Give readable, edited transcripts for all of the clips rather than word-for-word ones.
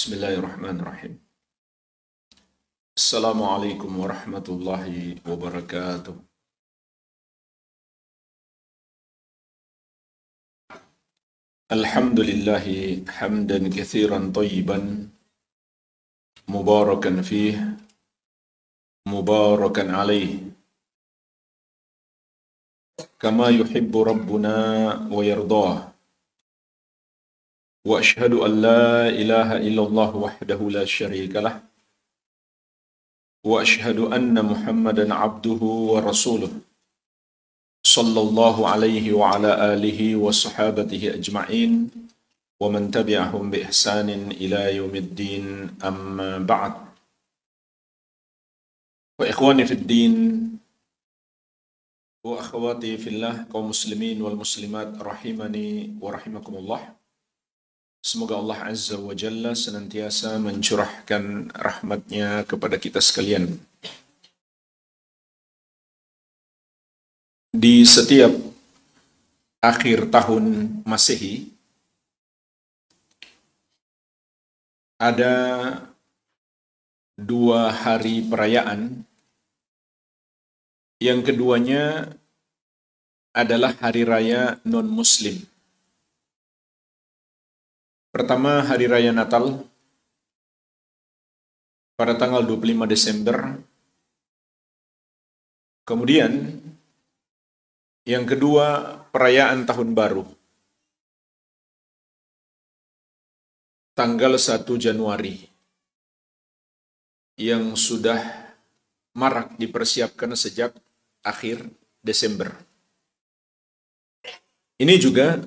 Bismillahirrahmanirrahim. Assalamualaikum warahmatullahi wabarakatuh. Alhamdulillahi hamdan katsiran thayyiban mubarakan fih mubarakan alaih kama yuhibbu rabbuna wa yardah. Wa ashhadu an la ilaha illallah wahdahu la syarika lah. Wa ashhadu anna Muhammadan abduhu wa rasuluh. Sallallahu alaihi wa ala alihi wa sahabatihi ajma'in. Wa man tabi'ahum bi ihsanin ila yaumiddin, amma ba'd. Wa ikhwani fid din wa akhwati fillah, kaum muslimin wal muslimat rahimani wa rahimakumullah. Semoga Allah Azza wa Jalla senantiasa mencurahkan rahmatnya kepada kita sekalian. Di setiap akhir tahun Masehi, ada dua hari perayaan. Yang keduanya adalah hari raya non-Muslim. Pertama, hari raya Natal pada tanggal 25 Desember. Kemudian, yang kedua, perayaan Tahun Baru. Tanggal 1 Januari. Yang sudah marak dipersiapkan sejak akhir Desember. Ini juga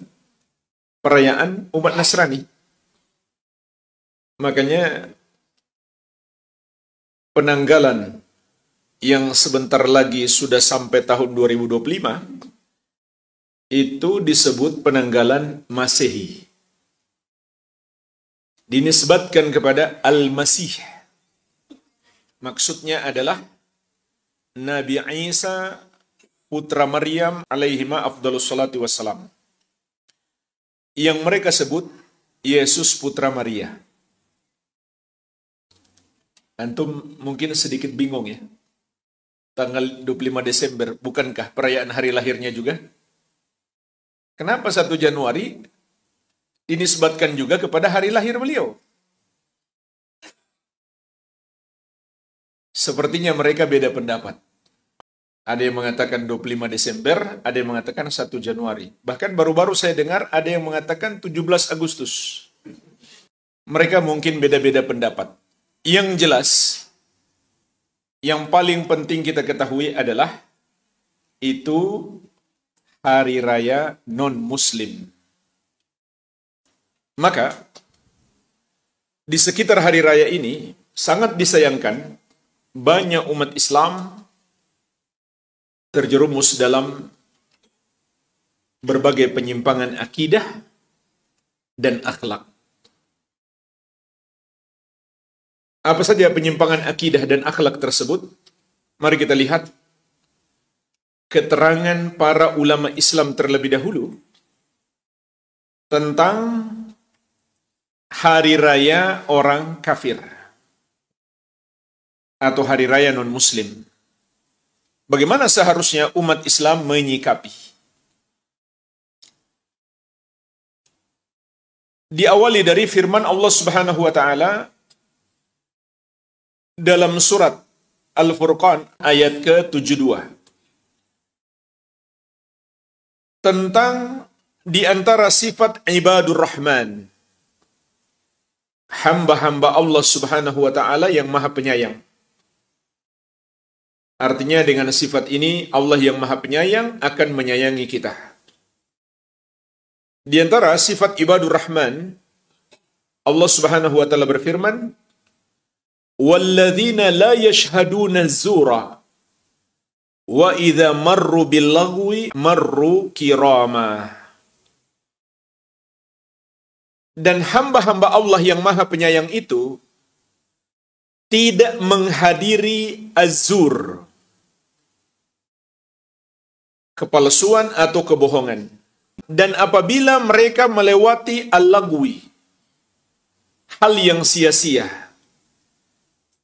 perayaan umat Nasrani. Makanya penanggalan yang sebentar lagi sudah sampai tahun 2025 itu disebut penanggalan Masehi. Dinisbatkan kepada Al-Masih. Maksudnya adalah Nabi Isa putra Maryam alaihima afdhalus salatu wassalam. Yang mereka sebut Yesus putra Maria. Antum mungkin sedikit bingung ya. Tanggal 25 Desember, bukankah perayaan hari lahirnya juga? Kenapa 1 Januari dinisbatkan juga kepada hari lahir beliau? Sepertinya mereka beda pendapat. Ada yang mengatakan 25 Desember, ada yang mengatakan 1 Januari. Bahkan baru-baru saya dengar ada yang mengatakan 17 Agustus. Mereka mungkin beda-beda pendapat. Yang jelas, yang paling penting kita ketahui adalah itu hari raya non-Muslim. Maka, di sekitar hari raya ini, sangat disayangkan banyak umat Islam terjerumus dalam berbagai penyimpangan akidah dan akhlak. Apa saja penyimpangan akidah dan akhlak tersebut? Mari kita lihat keterangan para ulama Islam terlebih dahulu tentang hari raya orang kafir atau hari raya non-Muslim. Bagaimana seharusnya umat Islam menyikapi? Diawali dari firman Allah Subhanahu wa taala dalam surat Al-Furqan ayat ke-72. Tentang di antara sifat ibadur Rahman, hamba-hamba Allah Subhanahu wa taala yang Maha Penyayang. Artinya dengan sifat ini Allah yang Maha Penyayang akan menyayangi kita. Di antara sifat ibadur Rahman, Allah Subhanahu wa taala berfirman, وَالَّذِينَ لَا يَشْهَدُونَ الزُّورَ وَإِذَا مَرُّوا بِاللَّغْوِ مَرُّوا كِرَامًا. Dan hamba-hamba Allah yang Maha Penyayang itu tidak menghadiri az-zur, kepalsuan atau kebohongan. Dan apabila mereka melewati al-lagwi, hal yang sia-sia,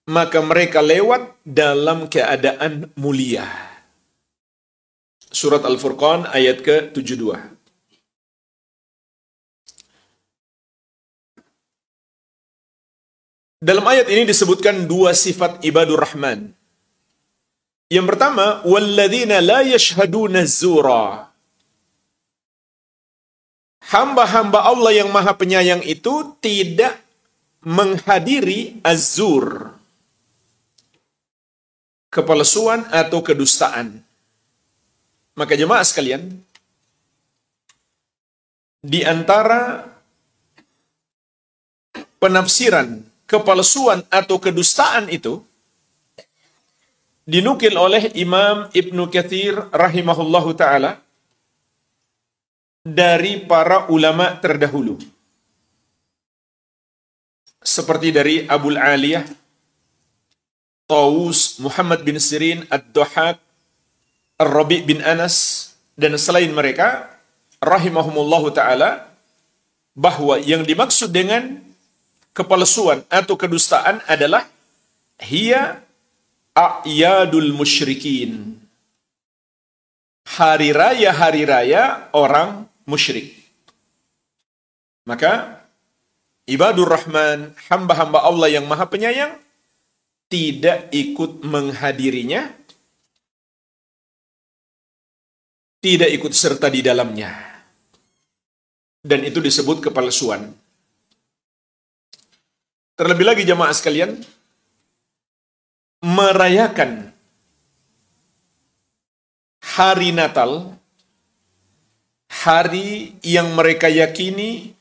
maka mereka lewat dalam keadaan mulia. Surat Al-Furqan ayat ke-72. Dalam ayat ini disebutkan dua sifat ibadur rahman. Yang pertama, walladzina la yashhaduna az-zura. Hamba-hamba Allah yang Maha Penyayang itu tidak menghadiri az-zur, kepalsuan atau kedustaan. Maka jemaah sekalian, di antara penafsiran kepalsuan atau kedustaan itu dinukil oleh Imam Ibnu Katsir rahimahullahu ta'ala dari para ulama terdahulu. Seperti dari Abul Aliyah, Tawus, Muhammad bin Sirin, Ad-Dhahhak, Ar-Rabi' bin Anas, dan selain mereka, rahimahumullahu ta'ala, bahwa yang dimaksud dengan kepalsuan atau kedustaan adalah hiya a'yadul musyrikin. Hari raya orang musyrik. Maka ibadur rahman, hamba-hamba Allah yang Maha Penyayang, tidak ikut menghadirinya, tidak ikut serta di dalamnya. Dan itu disebut kepalsuan. Terlebih lagi jamaah sekalian, merayakan hari Natal, hari yang mereka yakini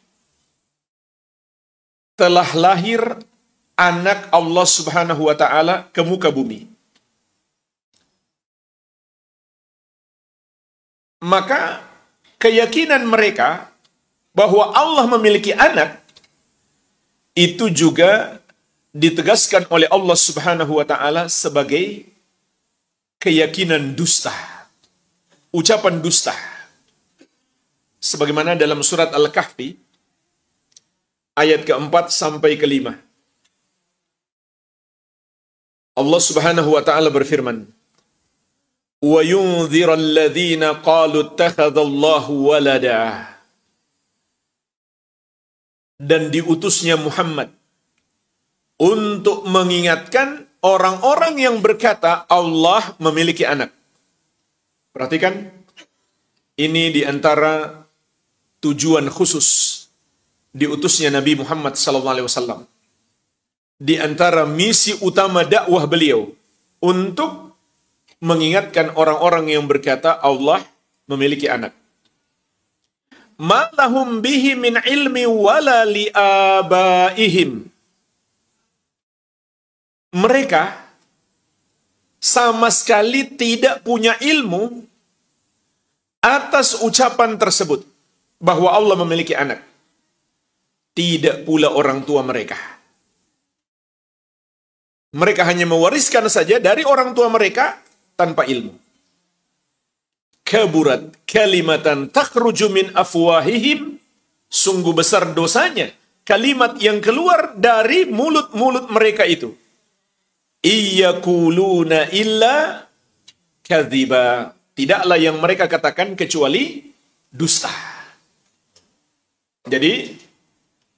telah lahir anak Allah Subhanahu wa ta'ala ke muka bumi. Maka keyakinan mereka bahwa Allah memiliki anak itu juga ditegaskan oleh Allah Subhanahu wa ta'ala sebagai keyakinan dusta, ucapan dusta. Sebagaimana dalam surat Al-Kahfi ayat ke-4 sampai ke-5. Allah Subhanahu wa ta'ala berfirman, "Wa yunzirul ladzina qalu ittakhadallahu walada." Dan diutusnya Muhammad untuk mengingatkan orang-orang yang berkata Allah memiliki anak. Perhatikan, ini di antara tujuan khusus diutusnya Nabi Muhammad SAW. Di antara misi utama dakwah beliau untuk mengingatkan orang-orang yang berkata Allah memiliki anak. Ma lahum bihi min ilmi wala li abaihim. Mereka sama sekali tidak punya ilmu atas ucapan tersebut bahwa Allah memiliki anak. Tidak pula orang tua mereka. Mereka hanya mewariskan saja dari orang tua mereka tanpa ilmu. Kaburat kalimatan takhruju min afwahihim. Sungguh besar dosanya kalimat yang keluar dari mulut-mulut mereka itu. Iyakuluna illa kadhiba. Tidaklah yang mereka katakan kecuali dusta. Jadi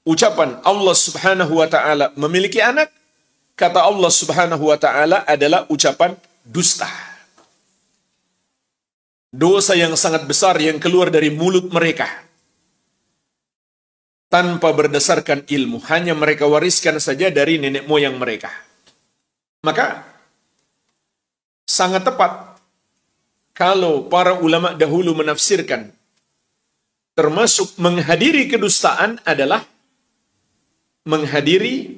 ucapan Allah Subhanahu wa ta'ala memiliki anak, kata Allah Subhanahu wa ta'ala adalah ucapan dusta. Dosa yang sangat besar yang keluar dari mulut mereka tanpa berdasarkan ilmu, hanya mereka wariskan saja dari nenek moyang mereka. Maka sangat tepat kalau para ulama dahulu menafsirkan termasuk menghadiri kedustaan adalah menghadiri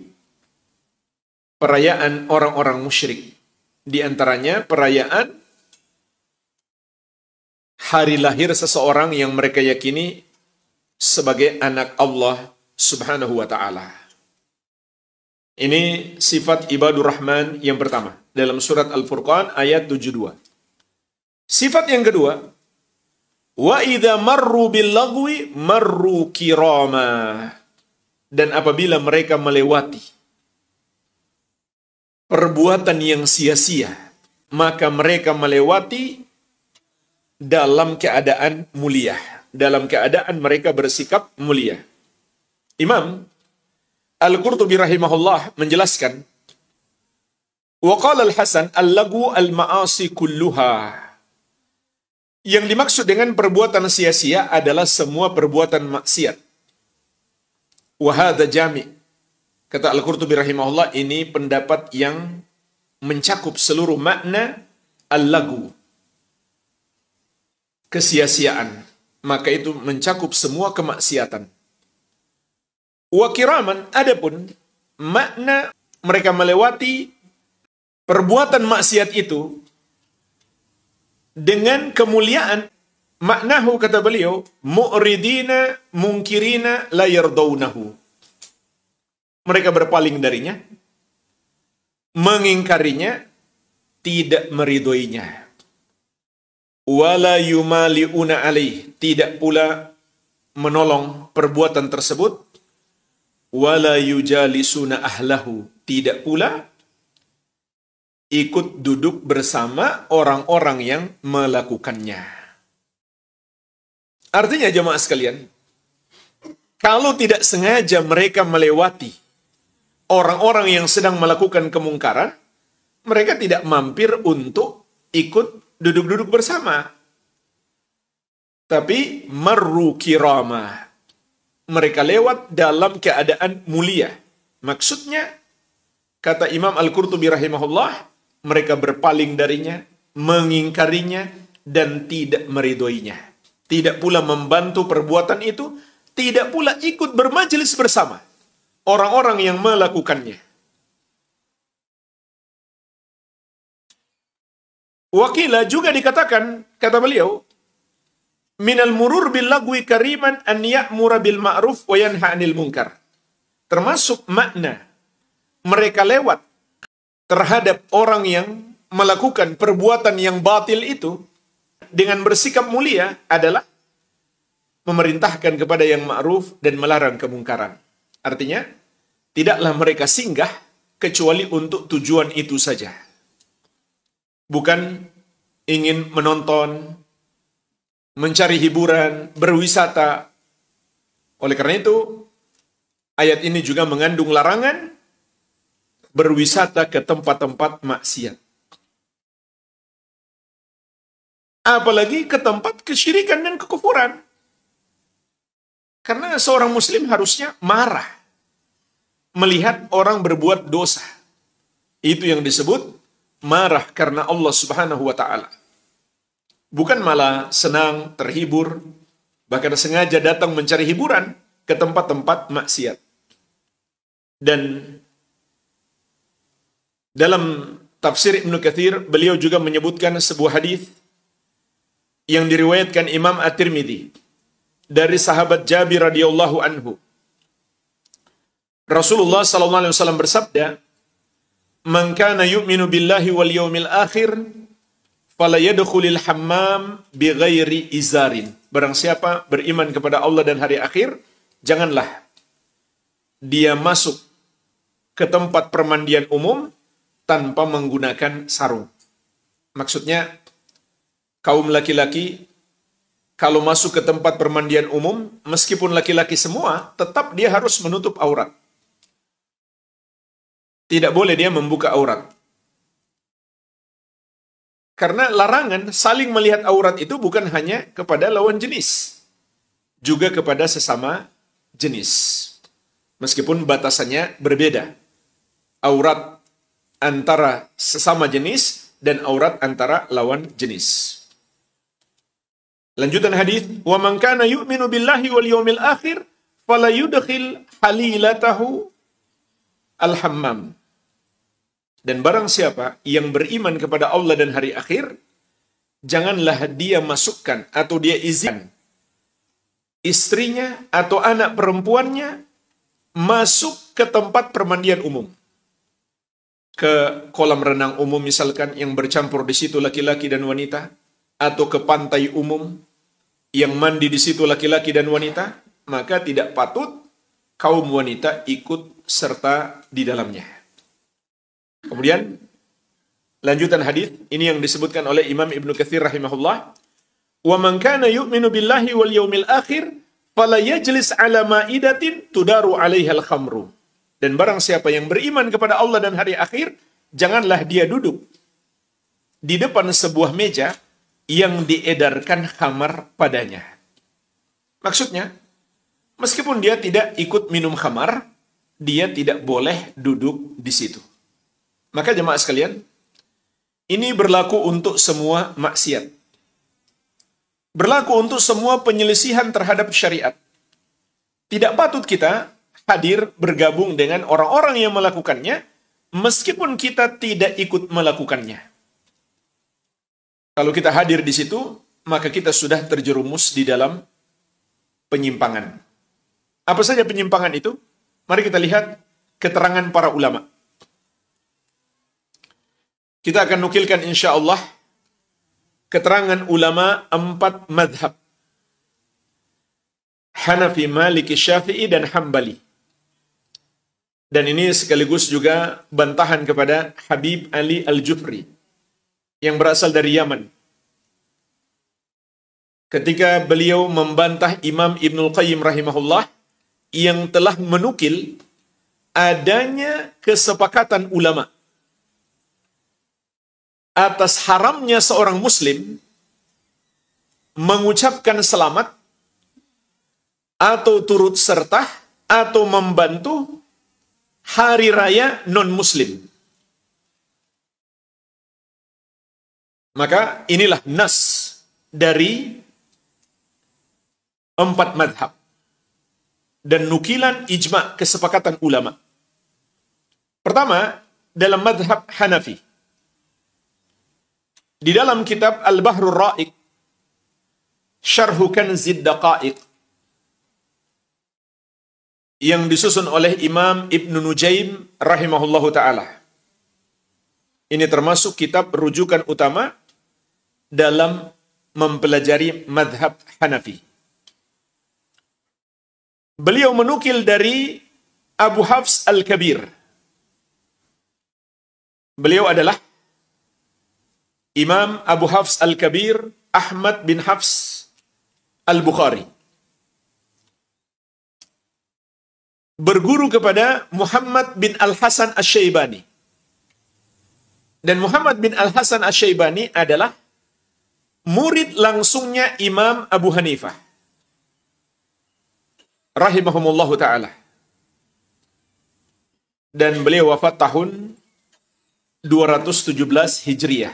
perayaan orang-orang musyrik. Di antaranya perayaan hari lahir seseorang yang mereka yakini sebagai anak Allah Subhanahu wa ta'ala. Ini sifat ibadur rahman yang pertama dalam surat Al-Furqan ayat 72. Sifat yang kedua, wa idza marru bil lagwi marru kirama. dan apabila mereka melewati perbuatan yang sia-sia, maka mereka melewati dalam keadaan mulia, dalam keadaan mereka bersikap mulia. Imam Al-Qurtubi rahimahullah menjelaskan, wa qala Al-Hasan al-lagu al-ma'asi kulluha. Yang dimaksud dengan perbuatan sia-sia adalah semua perbuatan maksiat. Wa hadza jami'. Kata Al-Qurtubi rahimahullah, ini pendapat yang mencakup seluruh makna al-lagu, kesia-siaan. Maka itu mencakup semua kemaksiatan. Wa kiraman, adapun makna mereka melewati perbuatan maksiat itu dengan kemuliaan, maknahu kata beliau, mu'ridina munkirina la yardaunahu. Mereka berpaling darinya, mengingkarinya, tidak meridhoinya. Wala yumaliuna alaih, tidak pula menolong perbuatan tersebut. Wala yujalisuna ahlahu, tidak pula ikut duduk bersama orang-orang yang melakukannya. Artinya jemaah sekalian, kalau tidak sengaja mereka melewati orang-orang yang sedang melakukan kemungkaran, mereka tidak mampir untuk ikut duduk-duduk bersama. Tapi marru kirama, mereka lewat dalam keadaan mulia. Maksudnya, kata Imam Al-Qurtubi rahimahullah, mereka berpaling darinya, mengingkarinya, dan tidak meridhoinya. Tidak pula membantu perbuatan itu, tidak pula ikut bermajelis bersama orang-orang yang melakukannya. Wakila juga dikatakan, kata beliau, minal murur bil lagwi kariman an ya'mura bil ma'ruf wa yanha 'anil munkar. Termasuk makna mereka lewat terhadap orang yang melakukan perbuatan yang batil itu dengan bersikap mulia adalah memerintahkan kepada yang ma'ruf dan melarang kemungkaran. Artinya, tidaklah mereka singgah kecuali untuk tujuan itu saja. Bukan ingin menonton, mencari hiburan, berwisata. Oleh karena itu, ayat ini juga mengandung larangan berwisata ke tempat-tempat maksiat. Apalagi ke tempat kesyirikan dan kekufuran. Karena seorang muslim harusnya marah melihat orang berbuat dosa. Itu yang disebut marah karena Allah Subhanahu wa ta'ala. Bukan malah senang, terhibur, bahkan sengaja datang mencari hiburan ke tempat-tempat maksiat. Dan dalam tafsir Ibnu Katsir, beliau juga menyebutkan sebuah hadis yang diriwayatkan Imam At-Tirmidzi dari sahabat Jabir radhiyallahu anhu. Rasulullah sallallahu alaihi wasallam bersabda, "Man kana yu'minu billahi wal yawmil akhir fala yadkhulul hammam bighairi izarin." Barang siapa beriman kepada Allah dan hari akhir, janganlah dia masuk ke tempat permandian umum tanpa menggunakan sarung. Maksudnya, kaum laki-laki kalau masuk ke tempat permandian umum, meskipun laki-laki semua, tetap dia harus menutup aurat. Tidak boleh dia membuka aurat. Karena larangan saling melihat aurat itu bukan hanya kepada lawan jenis, juga kepada sesama jenis. Meskipun batasannya berbeda. Aurat antara sesama jenis dan aurat antara lawan jenis. Lanjutan hadis, "Wa man kana yu'minu billahi wal yawmil akhir fala yudkhil halilatahu al-hammam." Dan barang siapa yang beriman kepada Allah dan hari akhir, janganlah dia masukkan atau dia izinkan istrinya atau anak perempuannya masuk ke tempat permandian umum. Ke kolam renang umum misalkan yang bercampur di situ laki-laki dan wanita, atau ke pantai umum yang mandi di situ laki-laki dan wanita, maka tidak patut kaum wanita ikut serta di dalamnya. Kemudian lanjutan hadis ini yang disebutkan oleh Imam Ibnu Katsir rahimahullah, "Wa man kana yu'minu billahi wal yaumil akhir fala yajlis 'ala ma'idatin tudaru 'alaiha al-khamru." Dan barang siapa yang beriman kepada Allah dan hari akhir, janganlah dia duduk di depan sebuah meja yang diedarkan khamar padanya. Maksudnya, meskipun dia tidak ikut minum khamar, dia tidak boleh duduk di situ. Maka jemaah sekalian, ini berlaku untuk semua maksiat. Berlaku untuk semua penyelisihan terhadap syariat. Tidak patut kita hadir bergabung dengan orang-orang yang melakukannya, meskipun kita tidak ikut melakukannya. Kalau kita hadir di situ, maka kita sudah terjerumus di dalam penyimpangan. Apa saja penyimpangan itu? Mari kita lihat keterangan para ulama. Kita akan nukilkan insya Allah keterangan ulama 4 madhab. Hanafi, Maliki, Syafi'i, dan Hambali. Dan ini sekaligus juga bantahan kepada Habib Ali Al-Jufri yang berasal dari Yaman. Ketika beliau membantah Imam Ibnul Qayyim rahimahullah yang telah menukil adanya kesepakatan ulama atas haramnya seorang muslim mengucapkan selamat atau turut serta atau membantu hari raya non-muslim. Maka inilah nas dari 4 madhab dan nukilan ijma' kesepakatan ulama. Pertama, dalam madhab Hanafi. Di dalam kitab Al-Bahrul Ra'iq, Syarhu Kanzid Daqa'iq, yang disusun oleh Imam Ibn Nujaim rahimahullahu ta'ala. Ini termasuk kitab rujukan utama dalam mempelajari madhab Hanafi. Beliau menukil dari Abu Hafs Al-Kabir. Beliau adalah Imam Abu Hafs Al-Kabir Ahmad bin Hafs Al-Bukhari. Berguru kepada Muhammad bin Al-Hasan Asy-Syaibani. Dan Muhammad bin Al-Hasan Asy-Syaibani adalah murid langsungnya Imam Abu Hanifah rahimahumullahu ta'ala. Dan beliau wafat tahun 217 Hijriah.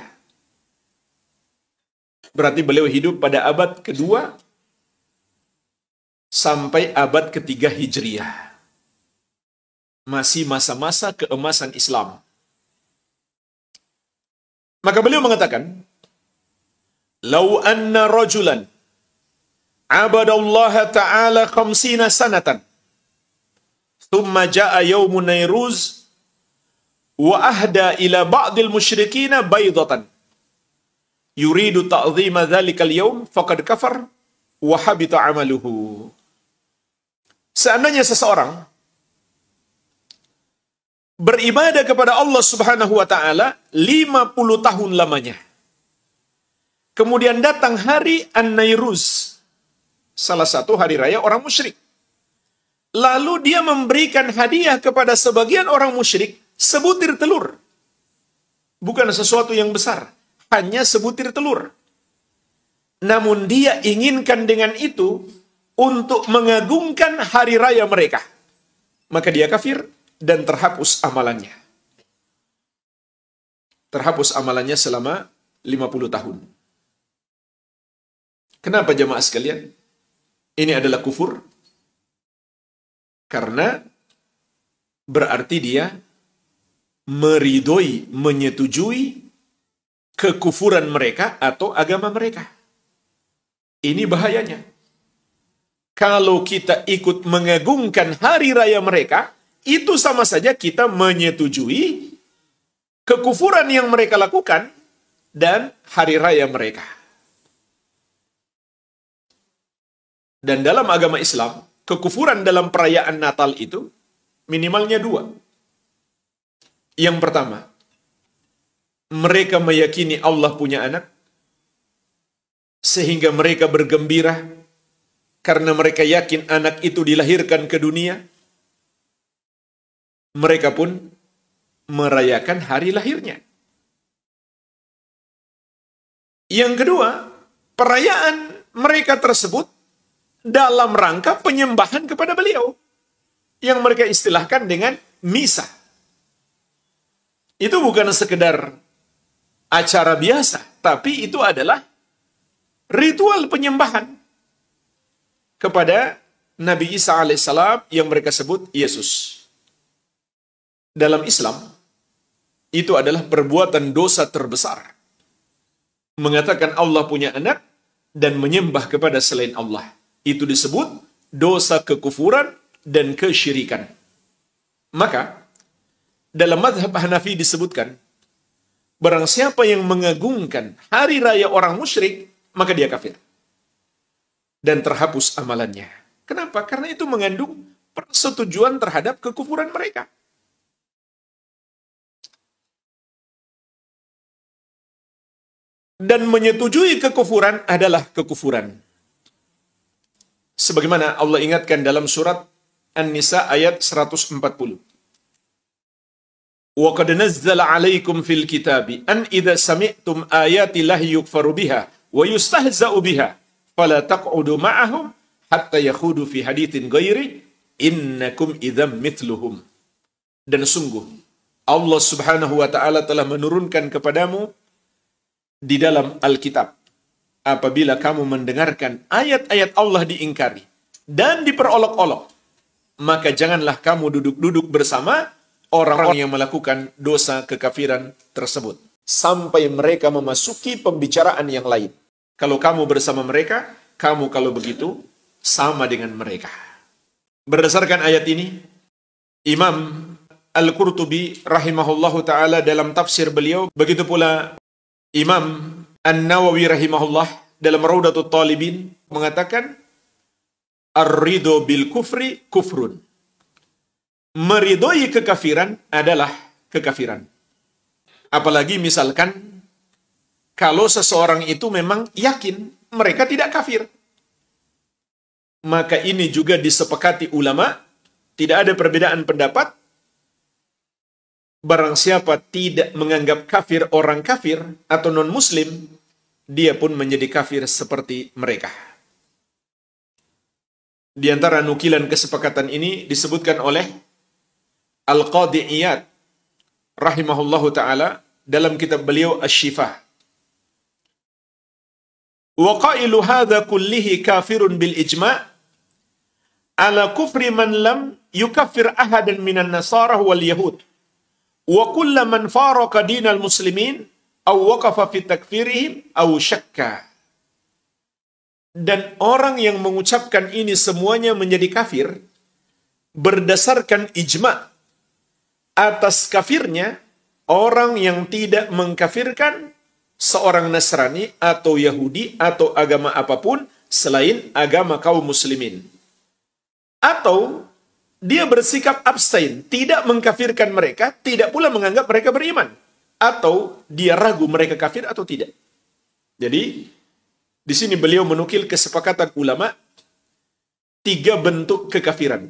Berarti beliau hidup pada abad kedua sampai abad ketiga Hijriah. Masih masa-masa keemasan Islam. Maka beliau mengatakan, "Lau anna rajulan abadallaha ta'ala 50 sanatan, thumma ja'a yawmun Nairuz, wa ahda ila ba'dil musyrikina baydatan, yuridu ta'zima dhalikal yawm, faqad kafar, wa habita amaluhu." Seandainya seseorang beribadah kepada Allah Subhanahu wa ta'ala 50 tahun lamanya, kemudian datang hari An-Nairuz, salah satu hari raya orang musyrik, lalu dia memberikan hadiah kepada sebagian orang musyrik sebutir telur. Bukan sesuatu yang besar, hanya sebutir telur. Namun dia inginkan dengan itu untuk mengagungkan hari raya mereka. Maka dia kafir dan terhapus amalannya. Terhapus amalannya selama 50 tahun. Kenapa jemaah sekalian? Ini adalah kufur. Karena berarti dia meridoi, menyetujui kekufuran mereka atau agama mereka. Ini bahayanya. Kalau kita ikut mengagungkan hari raya mereka, itu sama saja kita menyetujui kekufuran yang mereka lakukan dan hari raya mereka. Dan dalam agama Islam, kekufuran dalam perayaan Natal itu minimalnya dua. Yang pertama, mereka meyakini Allah punya anak, sehingga mereka bergembira karena mereka yakin anak itu dilahirkan ke dunia. Mereka pun merayakan hari lahirnya. Yang kedua, perayaan mereka tersebut dalam rangka penyembahan kepada beliau, yang mereka istilahkan dengan misa. Itu bukan sekedar acara biasa, tapi itu adalah ritual penyembahan kepada Nabi Isa alaihissalam yang mereka sebut Yesus. Dalam Islam, itu adalah perbuatan dosa terbesar. Mengatakan Allah punya anak dan menyembah kepada selain Allah. Itu disebut dosa kekufuran dan kesyirikan. Maka, dalam mazhab Hanafi disebutkan, barang siapa yang mengagungkan hari raya orang musyrik, maka dia kafir. Dan terhapus amalannya. Kenapa? Karena itu mengandung persetujuan terhadap kekufuran mereka. Dan menyetujui kekufuran adalah kekufuran. Sebagaimana Allah ingatkan dalam surat An-Nisa ayat 140. Wa qad nazzala 'alaikum fil kitabi an idza sami'tum ayati llahi yukfaru biha wa yustahza'u biha fala taq'udu ma'ahum hatta yakhudu fi haditsin ghairi innakum idzam mithluhum. Dan sungguh Allah Subhanahu wa taala telah menurunkan kepadamu di dalam Alkitab, apabila kamu mendengarkan ayat-ayat Allah diingkari dan diperolok-olok, maka janganlah kamu duduk-duduk bersama orang-orang yang melakukan dosa kekafiran tersebut, sampai mereka memasuki pembicaraan yang lain. Kalau kamu bersama mereka, kamu kalau begitu sama dengan mereka. Berdasarkan ayat ini, Imam Al-Qurtubi rahimahullahu ta'ala dalam tafsir beliau, begitu pula Imam An-Nawawi rahimahullah dalam Raudatul Talibin mengatakan, ar-ridho bil kufri kufrun. Meridhoi kekafiran adalah kekafiran. Apalagi misalkan kalau seseorang itu memang yakin mereka tidak kafir. Maka ini juga disepakati ulama, tidak ada perbedaan pendapat. Barang siapa tidak menganggap kafir orang kafir atau non-muslim, dia pun menjadi kafir seperti mereka. Di antara nukilan kesepakatan ini disebutkan oleh Al-Qadhi Iyad rahimahullahu ta'ala dalam kitab beliau Asy-Syifa. Wa qailu hadza kullihi kafirun bil ijma' ala kufri man lam yukaffir ahadan minan nasara wal yahud. Wa kullu man faraka dinal muslimin aw waqafa fi takfirihim aw syakka. Dan orang yang mengucapkan ini semuanya menjadi kafir berdasarkan ijma' atas kafirnya orang yang tidak mengkafirkan seorang Nasrani atau Yahudi atau agama apapun selain agama kaum muslimin. Atau dia bersikap abstain, tidak mengkafirkan mereka, tidak pula menganggap mereka beriman. Atau dia ragu mereka kafir atau tidak. Jadi, di sini beliau menukil kesepakatan ulama 3 bentuk kekafiran.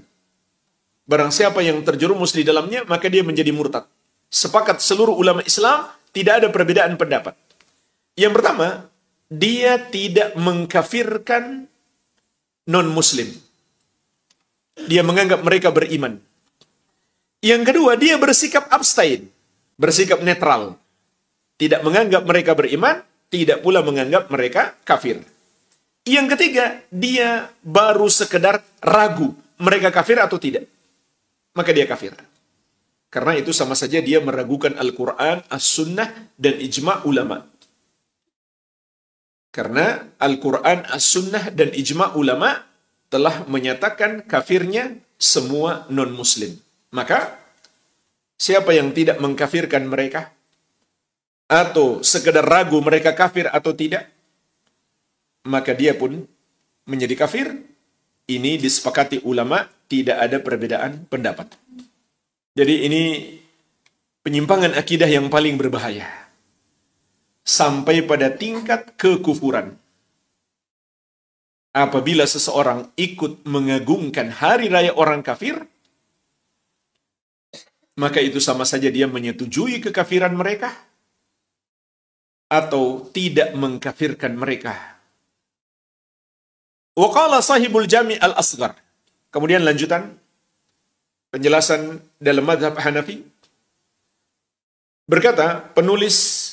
Barang siapa yang terjerumus di dalamnya, maka dia menjadi murtad. Sepakat seluruh ulama Islam, tidak ada perbedaan pendapat. Yang pertama, dia tidak mengkafirkan non-muslim. Dia menganggap mereka beriman. Yang kedua, dia bersikap abstain, bersikap netral. Tidak menganggap mereka beriman, tidak pula menganggap mereka kafir. Yang ketiga, dia baru sekedar ragu mereka kafir atau tidak. Maka dia kafir. Karena itu sama saja dia meragukan Al-Quran, As-Sunnah, dan ijma' ulama. Karena Al-Quran, As-Sunnah, dan ijma' ulama telah menyatakan kafirnya semua non-muslim. Maka, siapa yang tidak mengkafirkan mereka, atau sekedar ragu mereka kafir atau tidak, maka dia pun menjadi kafir, Ini disepakati ulama, tidak ada perbedaan pendapat. Jadi ini penyimpangan akidah yang paling berbahaya. Sampai pada tingkat kekufuran. Apabila seseorang ikut mengagungkan hari raya orang kafir, maka itu sama saja dia menyetujui kekafiran mereka atau tidak mengkafirkan mereka. Wa qala sahibul Jami' al-Asghar. Kemudian lanjutan penjelasan dalam mazhab Hanafi. Berkata penulis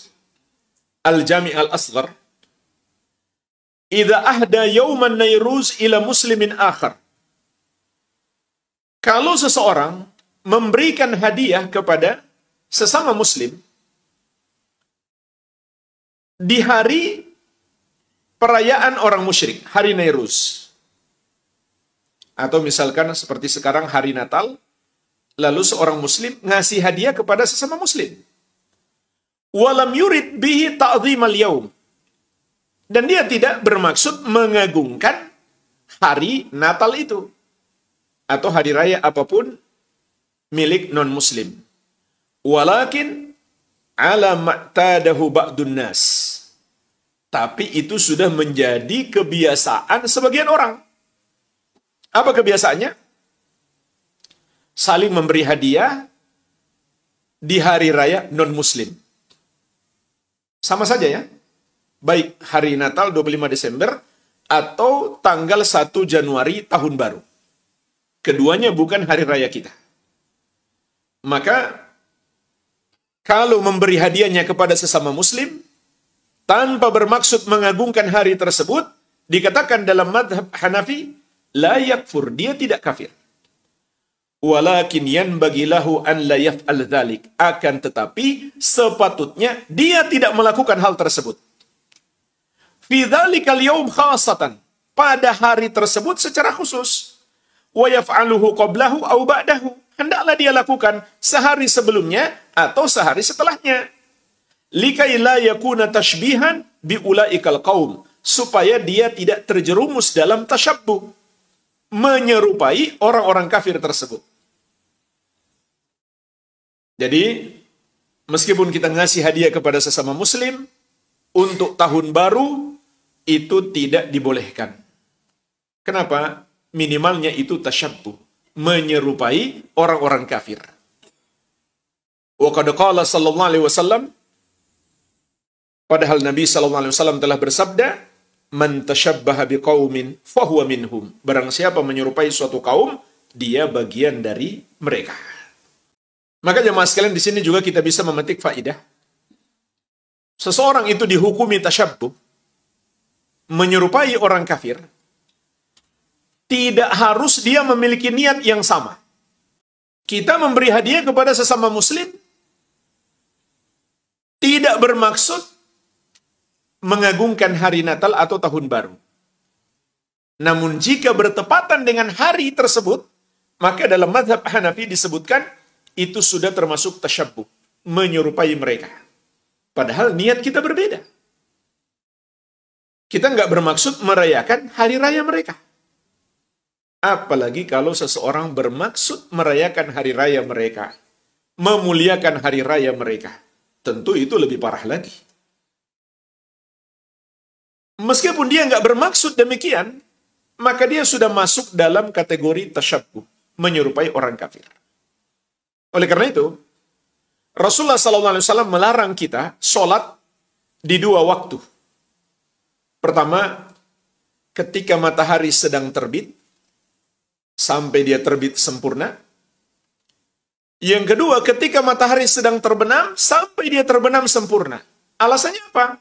Al-Jami' al-Asghar, "Idza ahda yauman Nairuz ila muslimin akhar." Kalau seseorang memberikan hadiah kepada sesama muslim di hari perayaan orang musyrik, hari Nairuz. Atau misalkan seperti sekarang hari Natal, lalu seorang muslim ngasih hadiah kepada sesama muslim. Walam yurid bihi ta'dhimal yaum. Dan dia tidak bermaksud mengagungkan hari Natal itu. Atau hari raya apapun milik non-muslim. Walakin ala ma'tadahu ba'dun nas. Tapi itu sudah menjadi kebiasaan sebagian orang. Apa kebiasaannya? Saling memberi hadiah di hari raya non-muslim. Sama saja ya. Baik hari Natal 25 Desember atau tanggal 1 Januari tahun baru. Keduanya bukan hari raya kita. Maka kalau memberi hadiahnya kepada sesama muslim tanpa bermaksud mengagungkan hari tersebut, dikatakan dalam madhab Hanafi, la yakfur, dia tidak kafir. Walakin yanbaghi lahu an la yaf'al dzalik. Akan tetapi sepatutnya dia tidak melakukan hal tersebut. Fi dzalikal yaum khassatan, pada hari tersebut secara khusus. Wa yaf'aluhu qablahu aw ba'dahu. Hendaklah dia lakukan sehari sebelumnya atau sehari setelahnya. Likai la yakuna tashbihan bi ulaikal qaum, supaya dia tidak terjerumus dalam tasyabbuh, menyerupai orang-orang kafir tersebut. Jadi meskipun kita ngasih hadiah kepada sesama muslim untuk tahun baru, itu tidak dibolehkan. Kenapa? Minimalnya itu tasyabbuh, menyerupai orang-orang kafir. Wa qad qala sallallahu alaihi wasallam, padahal Nabi SAW telah bersabda, "Man tashabbaha biqaumin fahuwa minhum." Barang siapa menyerupai suatu kaum, dia bagian dari mereka. Maka jemaah sekalian, di sini juga kita bisa memetik faidah. Seseorang itu dihukumi tasyabbuh, menyerupai orang kafir, tidak harus dia memiliki niat yang sama. Kita memberi hadiah kepada sesama muslim tidak bermaksud mengagungkan hari Natal atau Tahun Baru. Namun jika bertepatan dengan hari tersebut, maka dalam mazhab Hanafi disebutkan itu sudah termasuk tasyabbuh, menyerupai mereka. Padahal niat kita berbeda. Kita nggak bermaksud merayakan hari raya mereka. Apalagi kalau seseorang bermaksud merayakan hari raya mereka, memuliakan hari raya mereka. Tentu itu lebih parah lagi. Meskipun dia nggak bermaksud demikian, maka dia sudah masuk dalam kategori tasyabbuh, menyerupai orang kafir. Oleh karena itu, Rasulullah SAW melarang kita sholat di dua waktu. Pertama, ketika matahari sedang terbit, sampai dia terbit sempurna. Yang kedua, ketika matahari sedang terbenam, sampai dia terbenam sempurna. Alasannya apa?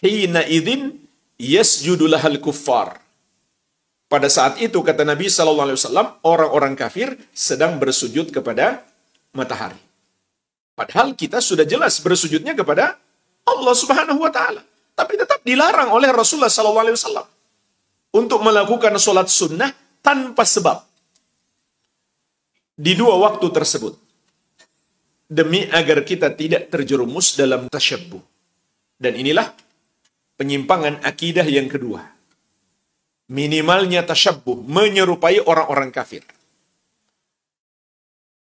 Hina idzin yasjudu lahal kuffar. Pada saat itu, kata Nabi SAW, orang-orang kafir sedang bersujud kepada matahari. Padahal kita sudah jelas bersujudnya kepada Allah Subhanahu wa Ta'ala. Tapi tetap dilarang oleh Rasulullah SAW untuk melakukan sholat sunnah tanpa sebab di dua waktu tersebut, demi agar kita tidak terjerumus dalam tasyabbuh. Dan inilah penyimpangan akidah yang kedua. Minimalnya tasyabbuh, menyerupai orang-orang kafir.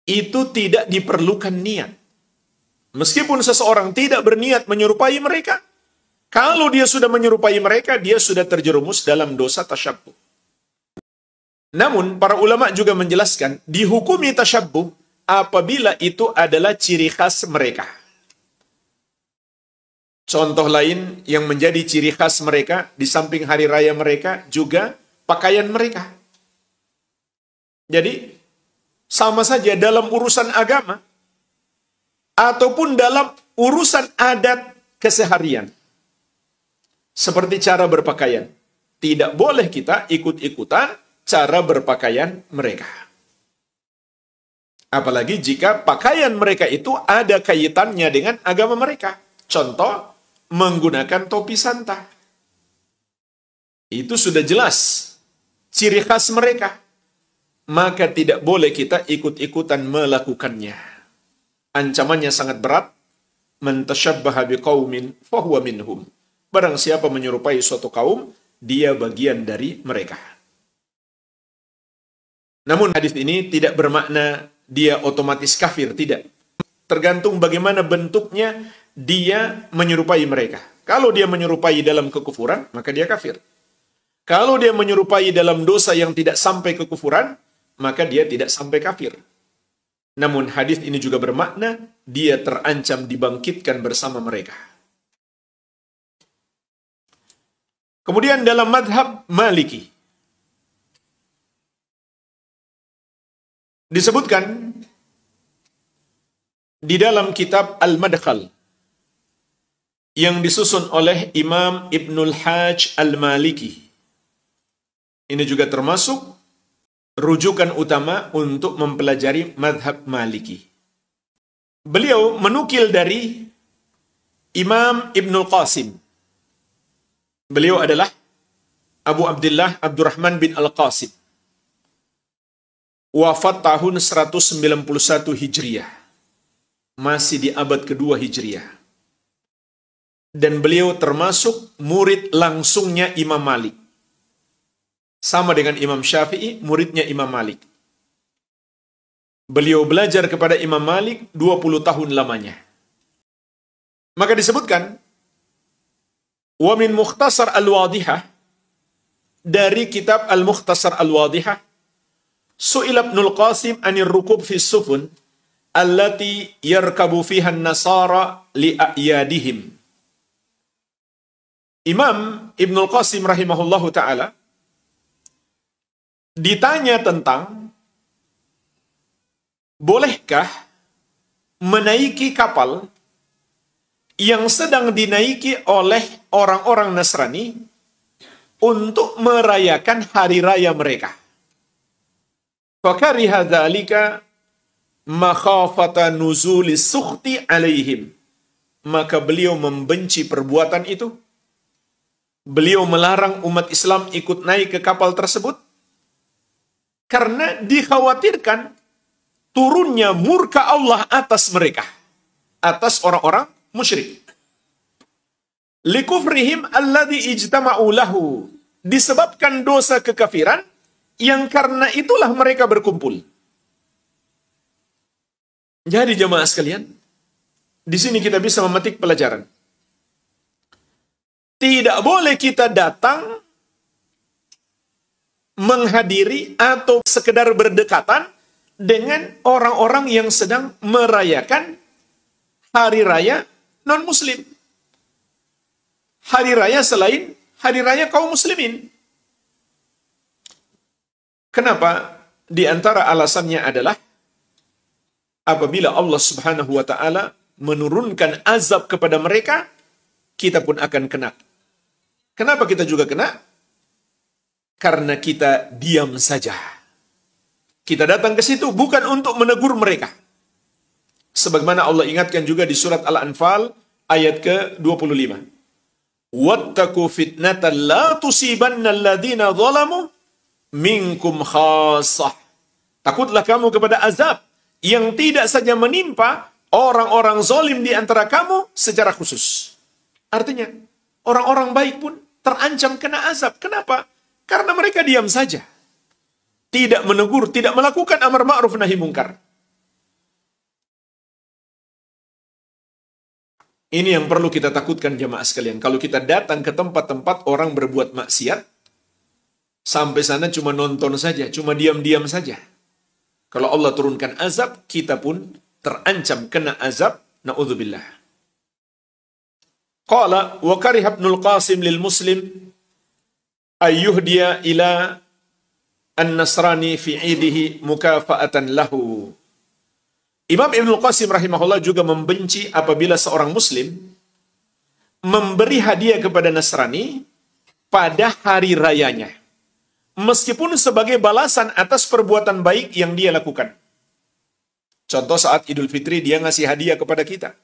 Itu tidak diperlukan niat. Meskipun seseorang tidak berniat menyerupai mereka, kalau dia sudah menyerupai mereka, dia sudah terjerumus dalam dosa tasyabbuh. Namun, para ulama juga menjelaskan, dihukumi tasyabbuh apabila itu adalah ciri khas mereka. Contoh lain yang menjadi ciri khas mereka, di samping hari raya mereka, juga pakaian mereka. Jadi, sama saja dalam urusan agama, ataupun dalam urusan adat keseharian. Seperti cara berpakaian. Tidak boleh kita ikut-ikutan cara berpakaian mereka. Apalagi jika pakaian mereka itu ada kaitannya dengan agama mereka. Contoh, menggunakan topi santa. Itu sudah jelas ciri khas mereka. Maka tidak boleh kita ikut-ikutan melakukannya. Ancamannya sangat berat. Man tashabbaha biqaumin fahuwa minhum. Barang siapa menyerupai suatu kaum, dia bagian dari mereka. Namun hadis ini tidak bermakna dia otomatis kafir, tidak. Tergantung bagaimana bentuknya dia menyerupai mereka. Kalau dia menyerupai dalam kekufuran, maka dia kafir. Kalau dia menyerupai dalam dosa yang tidak sampai kekufuran, maka dia tidak sampai kafir. Namun hadis ini juga bermakna dia terancam dibangkitkan bersama mereka. Kemudian dalam madhab Maliki disebutkan di dalam kitab Al-Madkhal yang disusun oleh Imam Ibnul Hajj Al-Maliki. Ini juga termasuk rujukan utama untuk mempelajari madhab Maliki. Beliau menukil dari Imam Ibnul Qasim. Beliau adalah Abu Abdullah Abdurrahman bin Al-Qasim. Wafat tahun 191 Hijriah. Masih di abad kedua Hijriah. Dan beliau termasuk murid langsungnya Imam Malik. Sama dengan Imam Syafi'i, muridnya Imam Malik. Beliau belajar kepada Imam Malik 20 tahun lamanya. Maka disebutkan, wa min Mukhtasar Al-Wadihah, dari kitab Al-Mukhtasar Al-Wadihah, Su'ila Ibnul Qasim anir rukub fi sufun allati yarkabu fiha an-nasara li'a'yadihim. Imam Ibnul Qasim rahimahullahu ta'ala ditanya tentang bolehkah menaiki kapal yang sedang dinaiki oleh orang-orang Nasrani untuk merayakan hari raya mereka. Fakariha dzalika makhafata nuzuli sukhti alaihim. Maka beliau membenci perbuatan itu. Beliau melarang umat Islam ikut naik ke kapal tersebut karena dikhawatirkan turunnya murka Allah atas mereka, atas orang-orang musyrik. Likufrihim alladhi ijtama'u lahu, disebabkan dosa kekafiran yang karena itulah mereka berkumpul. Jadi jemaah sekalian, di sini kita bisa memetik pelajaran. Tidak boleh kita datang menghadiri atau sekedar berdekatan dengan orang-orang yang sedang merayakan hari raya non-muslim. Hari raya selain hari raya kaum muslimin. Kenapa? Di antara alasannya adalah apabila Allah Subhanahu wa taala menurunkan azab kepada mereka, kita pun akan kena. Kenapa kita juga kena? Karena kita diam saja. Kita datang ke situ bukan untuk menegur mereka. Sebagaimana Allah ingatkan juga di surat Al-Anfal ayat ke-25. Wattaqu fitnatan la tusibanna alladhina zalamu minkum khassah. Takutlah kamu kepada azab yang tidak saja menimpa orang-orang zalim di antara kamu secara khusus. Artinya, orang-orang baik pun terancam kena azab. Kenapa? Karena mereka diam saja. Tidak menegur, tidak melakukan amar ma'ruf nahi mungkar. Ini yang perlu kita takutkan jamaah sekalian. Kalau kita datang ke tempat-tempat orang berbuat maksiat, sampai sana cuma nonton saja, cuma diam-diam saja. Kalau Allah turunkan azab, kita pun terancam kena azab, na'udzubillah. Qala wa kariha Ibnul Qasim lil muslim ayyuhdiya ila an-nasrani fi idihi mukafa'atan lahu. Imam Ibnul Qasim rahimahullah juga membenci apabila seorang muslim memberi hadiah kepada Nasrani pada hari rayanya, meskipun sebagai balasan atas perbuatan baik yang dia lakukan. Contoh saat Idul Fitri dia ngasih hadiah kepada kita.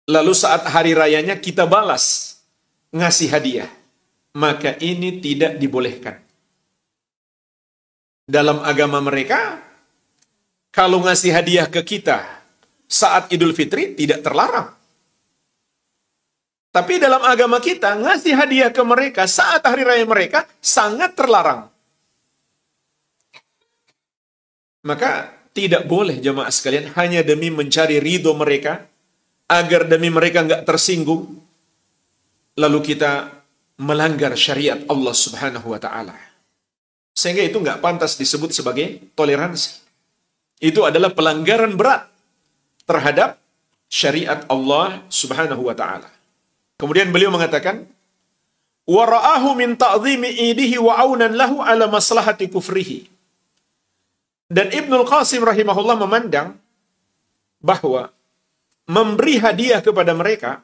Lalu saat hari rayanya kita balas ngasih hadiah. Maka ini tidak dibolehkan. Dalam agama mereka, kalau ngasih hadiah ke kita saat Idul Fitri tidak terlarang. Tapi dalam agama kita, ngasih hadiah ke mereka saat hari raya mereka sangat terlarang. Maka tidak boleh jemaah sekalian hanya demi mencari ridho mereka, agar demi mereka nggak tersinggung, lalu kita melanggar syariat Allah Subhanahu wa Ta'ala. Sehingga itu nggak pantas disebut sebagai toleransi. Itu adalah pelanggaran berat terhadap syariat Allah Subhanahu wa Ta'ala. Kemudian beliau mengatakan, wa ra'ahu min ta'dhimi idihi wa aunan lahu ala maslahati kufrihi. Dan Ibnul Qasim rahimahullah memandang bahwa memberi hadiah kepada mereka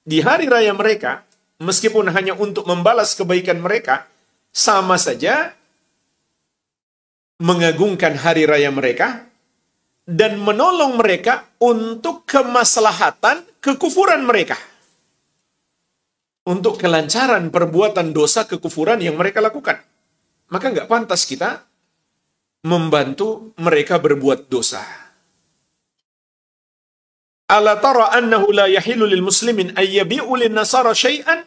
di hari raya mereka, meskipun hanya untuk membalas kebaikan mereka, sama saja mengagungkan hari raya mereka dan menolong mereka untuk kemaslahatan kekufuran mereka. Untuk kelancaran perbuatan dosa kekufuran yang mereka lakukan. Maka nggak pantas kita membantu mereka berbuat dosa. Ala tara annahu la yahilu lil muslimin ay yabi'u lin nasara syai'an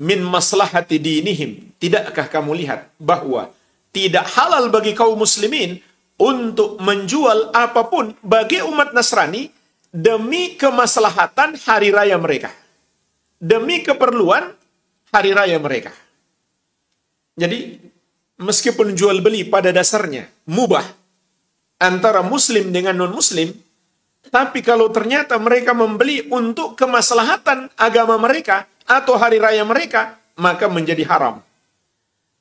min maslahati dinihim. Tidakkah kamu lihat bahwa tidak halal bagi kaum muslimin untuk menjual apapun bagi umat Nasrani demi kemaslahatan hari raya mereka. Demi keperluan hari raya mereka. Jadi, meskipun jual beli pada dasarnya mubah antara muslim dengan non-muslim, tapi kalau ternyata mereka membeli untuk kemaslahatan agama mereka atau hari raya mereka, maka menjadi haram.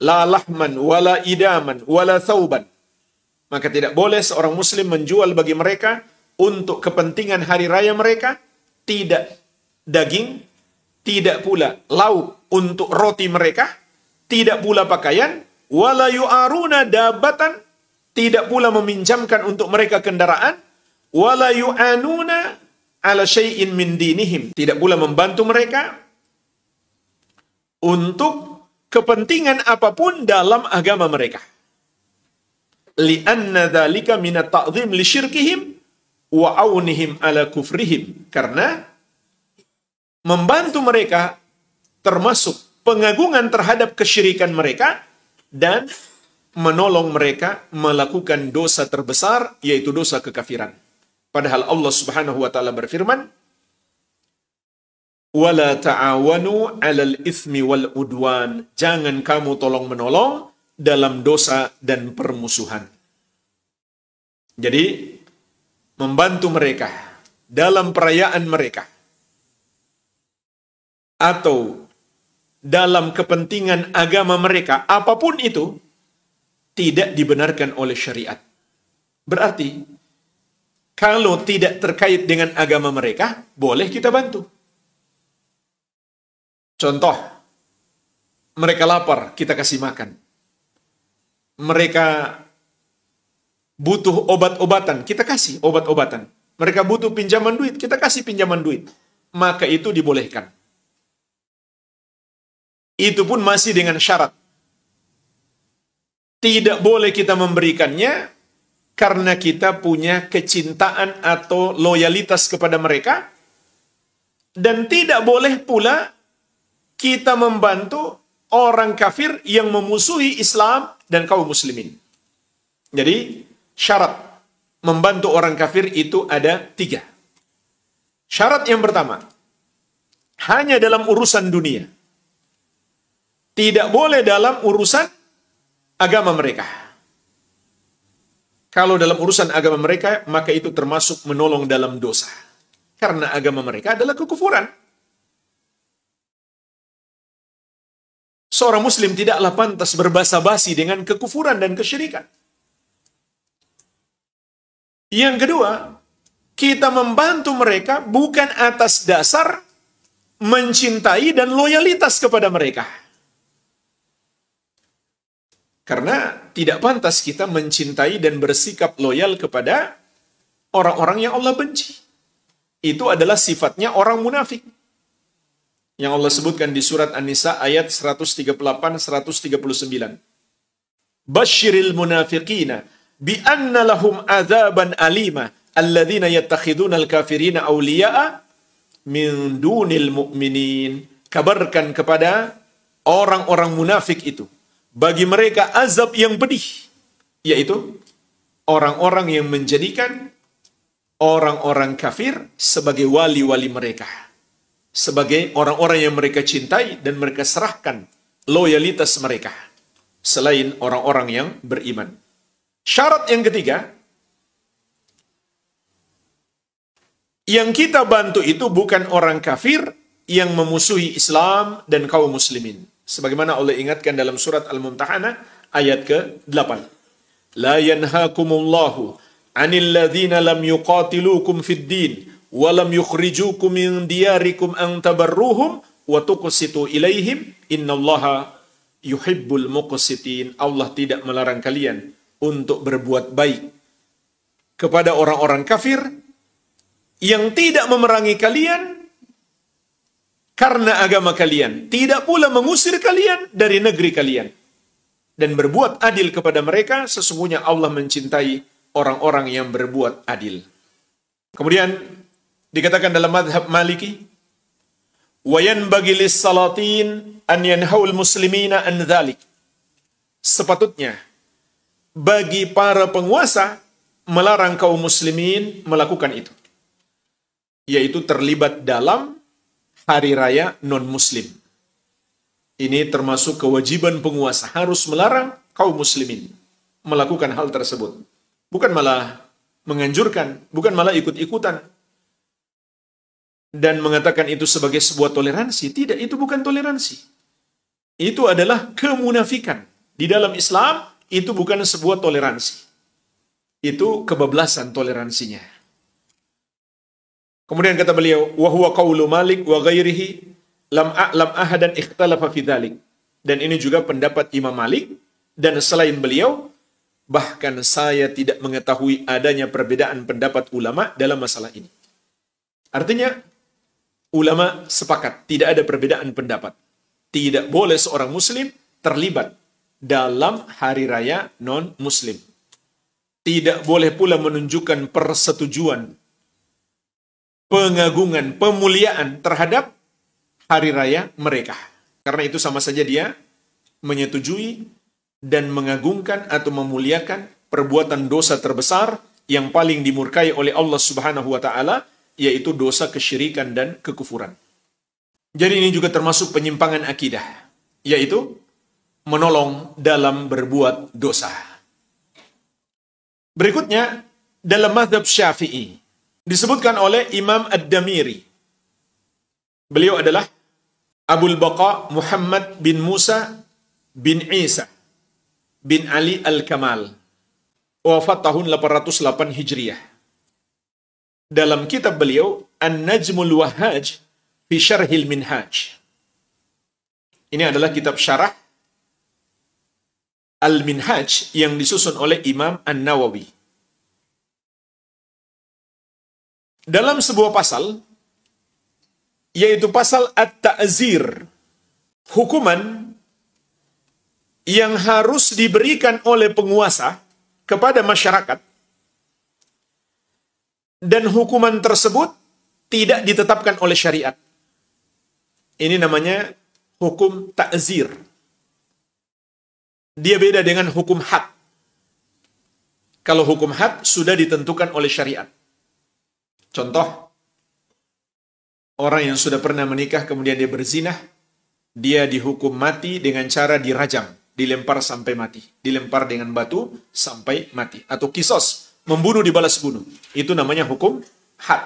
La lahman, wala idaman, wala thauban. Maka tidak boleh seorang muslim menjual bagi mereka untuk kepentingan hari raya mereka, tidak daging, tidak pula lauk untuk roti mereka, tidak pula pakaian, wala yu'aruna dabatan, tidak pula meminjamkan untuk mereka kendaraan, wala yu'anuna ala syai'in min dinihim, tidak pula membantu mereka untuk kepentingan apapun dalam agama mereka. Li'anna dzalika minat ta'zim li syirkihim wa aunihim ala kufrihim. Karena membantu mereka termasuk pengagungan terhadap kesyirikan mereka dan menolong mereka melakukan dosa terbesar, yaitu dosa kekafiran. Padahal Allah Subhanahu wa Ta'ala berfirman, wala ta'awanu 'alal itsmi wal udwan. Jangan kamu tolong-menolong dalam dosa dan permusuhan. Jadi, membantu mereka dalam perayaan mereka atau dalam kepentingan agama mereka, apapun itu, tidak dibenarkan oleh syariat. Berarti, kalau tidak terkait dengan agama mereka, boleh kita bantu. Contoh, mereka lapar, kita kasih makan. Mereka butuh obat-obatan, kita kasih obat-obatan. Mereka butuh pinjaman duit, kita kasih pinjaman duit. Maka itu dibolehkan. Itu pun masih dengan syarat. Tidak boleh kita memberikannya karena kita punya kecintaan atau loyalitas kepada mereka. Dan tidak boleh pula kita membantu orang kafir yang memusuhi Islam dan kaum muslimin. Jadi syarat membantu orang kafir itu ada 3. Syarat yang pertama, hanya dalam urusan dunia. Tidak boleh dalam urusan agama mereka. Kalau dalam urusan agama mereka, maka itu termasuk menolong dalam dosa. Karena agama mereka adalah kekufuran. Seorang muslim tidaklah pantas berbasa-basi dengan kekufuran dan kesyirikan. Yang kedua, kita membantu mereka bukan atas dasar mencintai dan loyalitas kepada mereka. Karena tidak pantas kita mencintai dan bersikap loyal kepada orang-orang yang Allah benci. Itu adalah sifatnya orang munafik. Yang Allah sebutkan di surat An-Nisa ayat 138-139. Basyiril munafiqina bi anna lahum adzaban alima alladzina yattakhiduna al-kafirina awliya'a min dunil mu'minin. Kabarkan kepada orang-orang munafik itu, bagi mereka azab yang pedih, yaitu orang-orang yang menjadikan orang-orang kafir sebagai wali-wali mereka, sebagai orang-orang yang mereka cintai dan mereka serahkan loyalitas mereka selain orang-orang yang beriman. Syarat yang ketiga, yang kita bantu itu bukan orang kafir yang memusuhi Islam dan kaum muslimin. Sebagaimana Allah ingatkan dalam surat Al-Mumtahanah ayat ke-8. La yanhakumullahu 'anil ladzina lam yuqatilukum fid din wa lam yukhrijukum min diyarikum an tabarruhum wa tuqsitu ilaihim innallaha yuhibbul muqsitin. Allah tidak melarang kalian untuk berbuat baik kepada orang-orang kafir yang tidak memerangi kalian karena agama kalian, tidak pula mengusir kalian dari negeri kalian, dan berbuat adil kepada mereka. Sesungguhnya Allah mencintai orang-orang yang berbuat adil. Kemudian dikatakan dalam madhab Maliki, wa yanbaghi lis-salatin an yanhaul muslimina an dzalik. Sepatutnya bagi para penguasa melarang kaum muslimin melakukan itu, yaitu terlibat dalam hari raya non-muslim. Ini termasuk kewajiban penguasa, harus melarang kaum muslimin melakukan hal tersebut. Bukan malah menganjurkan, bukan malah ikut-ikutan dan mengatakan itu sebagai sebuah toleransi. Tidak, itu bukan toleransi. Itu adalah kemunafikan. Di dalam Islam, itu bukan sebuah toleransi. Itu kebablasan toleransinya. Kemudian kata beliau, wa huwa qaulu Malik wa ghairihi lam a'lam ahadan ikhtalafa fi dzalik. Dan ini juga pendapat Imam Malik dan selain beliau, bahkan saya tidak mengetahui adanya perbedaan pendapat ulama dalam masalah ini. Artinya, ulama sepakat tidak ada perbedaan pendapat. Tidak boleh seorang muslim terlibat dalam hari raya non-muslim. Tidak boleh pula menunjukkan persetujuan, pengagungan, pemuliaan terhadap hari raya mereka. Karena itu sama saja dia menyetujui dan mengagungkan atau memuliakan perbuatan dosa terbesar yang paling dimurkai oleh Allah Subhanahu wa taala, yaitu dosa kesyirikan dan kekufuran. Jadi ini juga termasuk penyimpangan akidah, yaitu menolong dalam berbuat dosa. Berikutnya, dalam mazhab Syafi'i disebutkan oleh Imam Ad-Damiri. Beliau adalah Abul Baqa Muhammad bin Musa bin Isa bin Ali Al-Kamal. Wafat tahun 808 Hijriah. Dalam kitab beliau, An-Najmul Wahhaj fi Syarhil Minhaj. Ini adalah kitab syarah Al-Minhaj yang disusun oleh Imam An-Nawawi. Dalam sebuah pasal, yaitu pasal At-Ta'zir, hukuman yang harus diberikan oleh penguasa kepada masyarakat, dan hukuman tersebut tidak ditetapkan oleh syariat. Ini namanya hukum ta'zir, dia beda dengan hukum had. Kalau hukum had sudah ditentukan oleh syariat. Contoh, orang yang sudah pernah menikah kemudian dia berzinah, dia dihukum mati dengan cara dirajam, dilempar sampai mati, dilempar dengan batu sampai mati, atau kisos, membunuh dibalas bunuh. Itu namanya hukum had.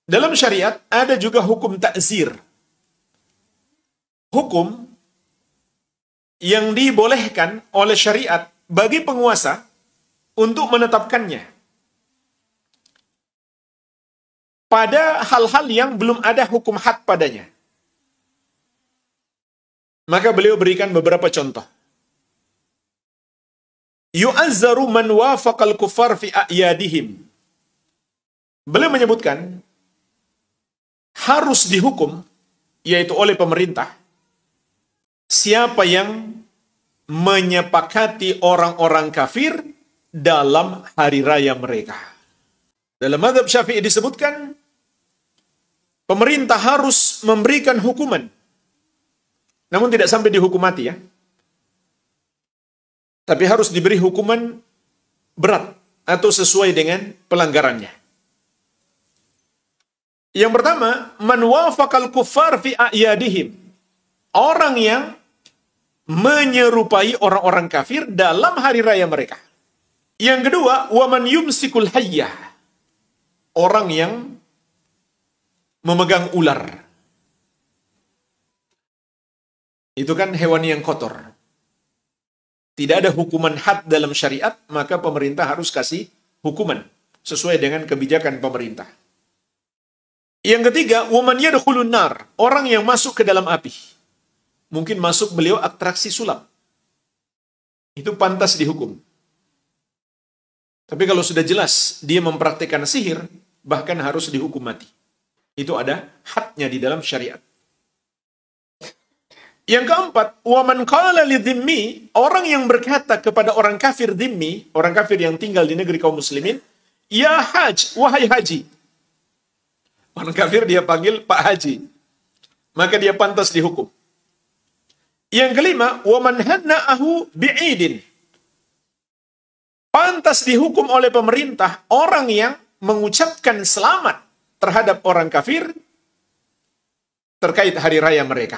Dalam syariat ada juga hukum ta'zir. Hukum yang dibolehkan oleh syariat bagi penguasa untuk menetapkannya pada hal-hal yang belum ada hukum had padanya. Maka beliau berikan beberapa contoh. Yu'azzaru man wafaqal kuffar fi a'yadihim. Beliau menyebutkan harus dihukum, yaitu oleh pemerintah, siapa yang menyepakati orang-orang kafir dalam hari raya mereka. Dalam mazhab Syafi'i disebutkan, pemerintah harus memberikan hukuman, namun tidak sampai dihukum mati ya. Tapi harus diberi hukuman berat atau sesuai dengan pelanggarannya. Yang pertama, man wafaqal kuffar fi a'yadihim. Orang yang menyerupai orang-orang kafir dalam hari raya mereka. Yang kedua, waman yumsikul hayyah. Orang yang memegang ular. Itu kan hewan yang kotor. Tidak ada hukuman had dalam syariat, maka pemerintah harus kasih hukuman sesuai dengan kebijakan pemerintah. Yang ketiga, waman yadkhulun nar. Orang yang masuk ke dalam api. Mungkin masuk beliau atraksi sulap. Itu pantas dihukum. Tapi kalau sudah jelas dia mempraktikkan sihir, bahkan harus dihukum mati. Itu ada hadnya di dalam syariat. Yang keempat, waman qala lidhimmi, orang yang berkata kepada orang kafir dhimmi, orang kafir yang tinggal di negeri kaum muslimin, ya haj, wahai haji. Orang kafir dia panggil Pak Haji. Maka dia pantas dihukum. Yang kelima, waman hanna'ahu bi'idin. Pantas dihukum oleh pemerintah orang yang mengucapkan selamat terhadap orang kafir terkait hari raya mereka.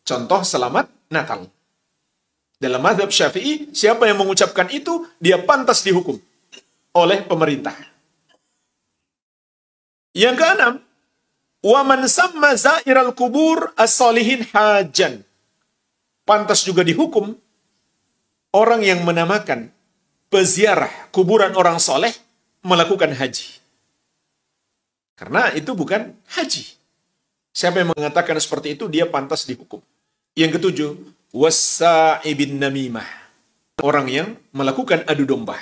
Contoh selamat Natal. Dalam mazhab Syafi'i, siapa yang mengucapkan itu, dia pantas dihukum oleh pemerintah. Yang keenam, waman samma zairal kubur as-solihin hajan. Pantas juga dihukum orang yang menamakan peziarah kuburan orang soleh melakukan haji. Karena itu bukan haji. Siapa yang mengatakan seperti itu, dia pantas dihukum. Yang ketujuh, wassa'ibin namimah. Orang yang melakukan adu domba.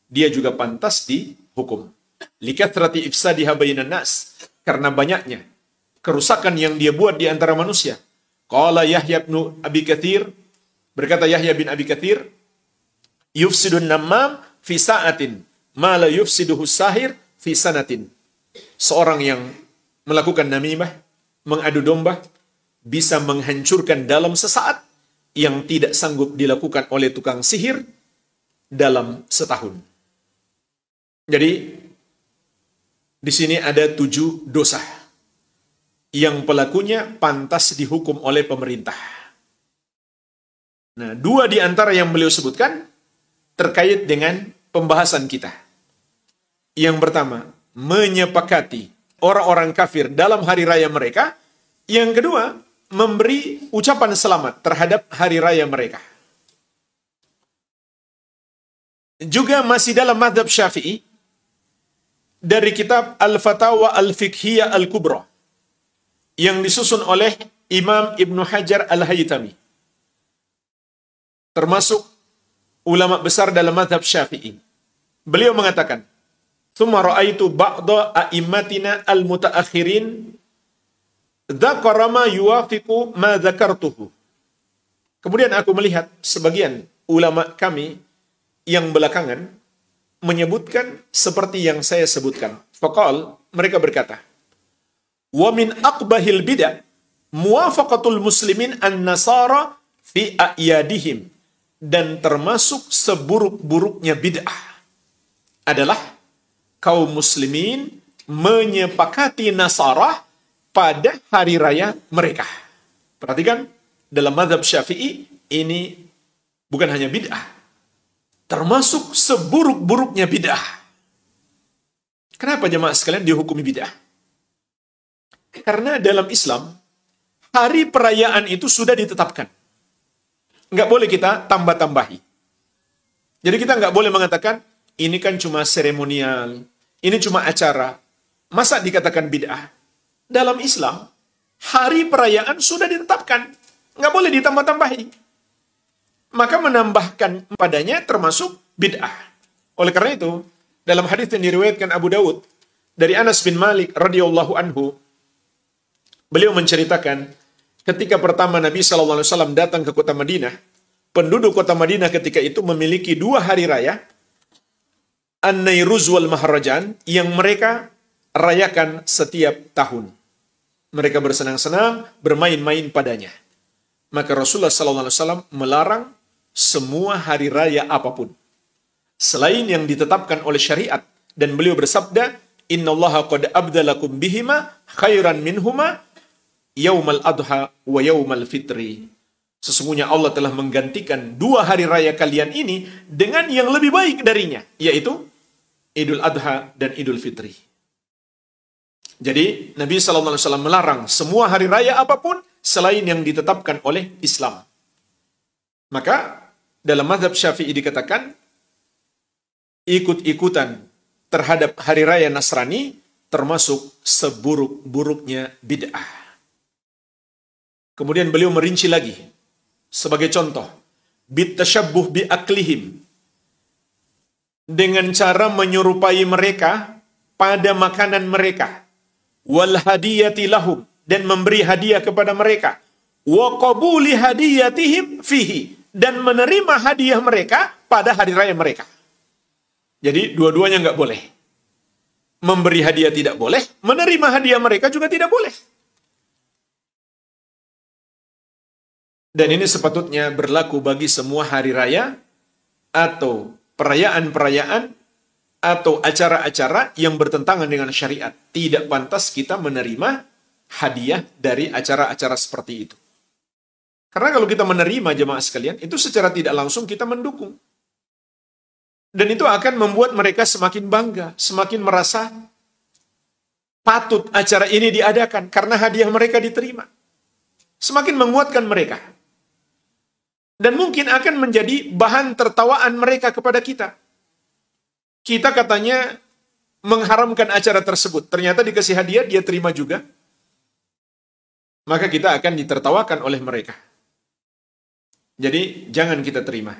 Dia juga pantas dihukum. Likathrati ifsadiha bainan nas. Karena banyaknya kerusakan yang dia buat di antara manusia. Qala Yahya bin Abi Katsir, berkata Yahya bin Abi Katsir, yufsidun namam fi sa'atin, ma la yufsiduhu sahir fi sanatin. Seorang yang melakukan namimah, mengadu domba, bisa menghancurkan dalam sesaat yang tidak sanggup dilakukan oleh tukang sihir dalam setahun. Jadi, di sini ada 7 dosa yang pelakunya pantas dihukum oleh pemerintah. Nah, 2 di antara yang beliau sebutkan terkait dengan pembahasan kita. Yang pertama, menyepakati orang-orang kafir dalam hari raya mereka. Yang kedua, memberi ucapan selamat terhadap hari raya mereka. Juga masih dalam mazhab Syafi'i, dari kitab Al-Fatawa Al-Fiqhiyah Al-Kubra yang disusun oleh Imam Ibnu Hajar Al-Haytami, termasuk ulama besar dalam mazhab Syafi'i. Beliau mengatakan, "Tsumma ra'aitu ba'da a'immatina al-mutaakhirin dzakara ma yuwafiqu ma dzakartuhu." Kemudian aku melihat sebagian ulama kami yang belakangan menyebutkan seperti yang saya sebutkan. Faqal, mereka berkata, "Wa min aqbahil bid'ah muwafaqatul muslimin an-nasara fi a'yadihim, dan termasuk seburuk-buruknya bid'ah adalah kaum muslimin menyepakati Nasara pada hari raya mereka. Perhatikan, dalam mazhab Syafi'i ini bukan hanya bid'ah, termasuk seburuk-buruknya bid'ah. Kenapa jemaah sekalian dihukumi bid'ah? Karena dalam Islam, hari perayaan itu sudah ditetapkan. Nggak boleh kita tambah-tambahi. Jadi kita nggak boleh mengatakan, ini kan cuma seremonial, ini cuma acara. Masa dikatakan bid'ah? Dalam Islam, hari perayaan sudah ditetapkan. Nggak boleh ditambah-tambahi. Maka menambahkan padanya termasuk bid'ah. Oleh karena itu, dalam hadis yang diriwayatkan Abu Dawud, dari Anas bin Malik radhiyallahu anhu, beliau menceritakan, ketika pertama Nabi SAW datang ke kota Madinah, penduduk kota Madinah ketika itu memiliki 2 hari raya, An-Nairuz wal Maharajan, yang mereka rayakan setiap tahun. Mereka bersenang-senang, bermain-main padanya. Maka Rasulullah SAW melarang semua hari raya apapun selain yang ditetapkan oleh syariat. Dan beliau bersabda, Innallaha qad abdalakum bihima khairan minhuma yaumal adha wa yaumal fitri. Sesungguhnya Allah telah menggantikan 2 hari raya kalian ini dengan yang lebih baik darinya, yaitu Idul Adha dan Idul Fitri. Jadi Nabi SAW melarang semua hari raya apapun selain yang ditetapkan oleh Islam. Maka dalam mazhab Syafi'i dikatakan, ikut-ikutan terhadap hari raya Nasrani termasuk seburuk-buruknya bid'ah. Kemudian beliau merinci lagi, sebagai contoh, bitashabbuh biaklihim, dengan cara menyerupai mereka pada makanan mereka, wal hadiyati lahum, dan memberi hadiah kepada mereka, wa qabuli hadiyatihim fihi, dan menerima hadiah mereka pada hari raya mereka. Jadi dua-duanya nggak boleh. Memberi hadiah tidak boleh, menerima hadiah mereka juga tidak boleh. Dan ini sepatutnya berlaku bagi semua hari raya atau perayaan-perayaan atau acara-acara yang bertentangan dengan syariat. Tidak pantas kita menerima hadiah dari acara-acara seperti itu. Karena kalau kita menerima, jemaah sekalian, itu secara tidak langsung kita mendukung. Dan itu akan membuat mereka semakin bangga, semakin merasa patut acara ini diadakan karena hadiah mereka diterima. Semakin menguatkan mereka. Dan mungkin akan menjadi bahan tertawaan mereka kepada kita. Kita katanya mengharamkan acara tersebut. Ternyata dikasih hadiah, dia terima juga. Maka kita akan ditertawakan oleh mereka. Jadi jangan kita terima.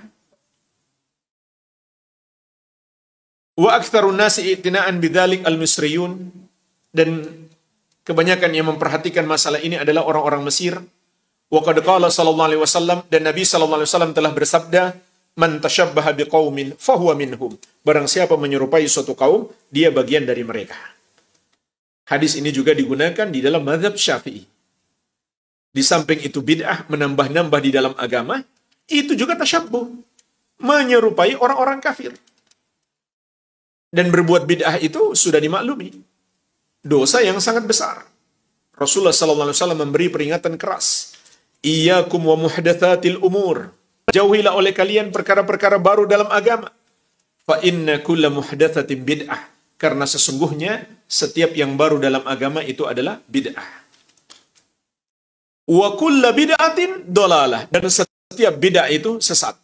Wa aktsarun nasi i'tina'an bidzalik al-misriyun, dan kebanyakan yang memperhatikan masalah ini adalah orang-orang Mesir. Wa qad qala sallallahu alaihi wasallam, dan Nabi sallallahu alaihi wasallam telah bersabda, man tashabbaha biqaumin fahuwa minhum. Barang siapa menyerupai suatu kaum, dia bagian dari mereka. Hadis ini juga digunakan di dalam mazhab Syafi'i. Di samping itu bid'ah, menambah-nambah di dalam agama, itu juga tasyabbuh, menyerupai orang-orang kafir. Dan berbuat bid'ah itu sudah dimaklumi dosa yang sangat besar. Rasulullah SAW memberi peringatan keras. Iyyakum wa muhdatsatil umur. Jauhilah oleh kalian perkara-perkara baru dalam agama. Fa inna kulla muhdatsatin bid'ah. Karena sesungguhnya setiap yang baru dalam agama itu adalah bid'ah. Wa kulla bid'atin dolalah. Dan setiap bid'ah itu sesat.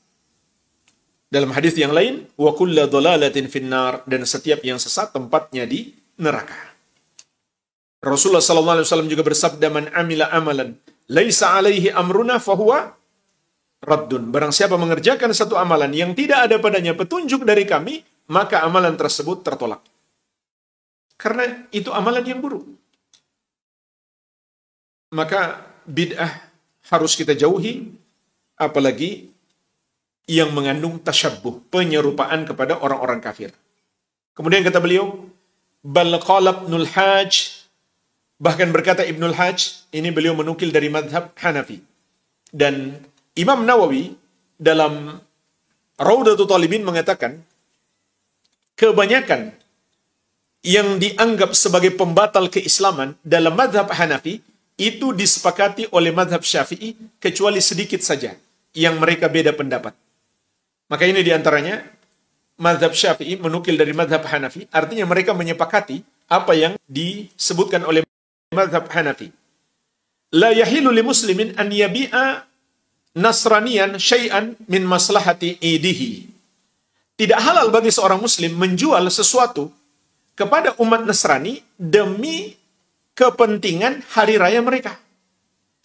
Dalam hadis yang lain, wa kulla dolalatin finnar, dan setiap yang sesat tempatnya di neraka. Rasulullah SAW juga bersabda, man amila amalan laisa alaihi amruna fahuwa raddun. Barang siapa mengerjakan satu amalan yang tidak ada padanya petunjuk dari kami, maka amalan tersebut tertolak. Karena itu amalan yang buruk. Maka bid'ah harus kita jauhi, apalagi yang mengandung tasyabbuh, penyerupaan kepada orang-orang kafir. Kemudian kata beliau, bal qala Ibnul Hajj, bahkan berkata Ibnul Hajj, ini beliau menukil dari madhab Hanafi. Dan Imam Nawawi dalam Raudatul Talibin mengatakan, kebanyakan yang dianggap sebagai pembatal keislaman dalam mazhab Hanafi itu disepakati oleh mazhab Syafi'i, kecuali sedikit saja yang mereka beda pendapat. Maka ini diantaranya mazhab Syafi'i menukil dari mazhab Hanafi, artinya mereka menyepakati apa yang disebutkan oleh mazhab Hanafi. La yahilu li muslimin an yabi'a nasraniyan syai'an min maslahati idihi. Tidak halal bagi seorang muslim menjual sesuatu kepada umat Nasrani demi kepentingan hari raya mereka.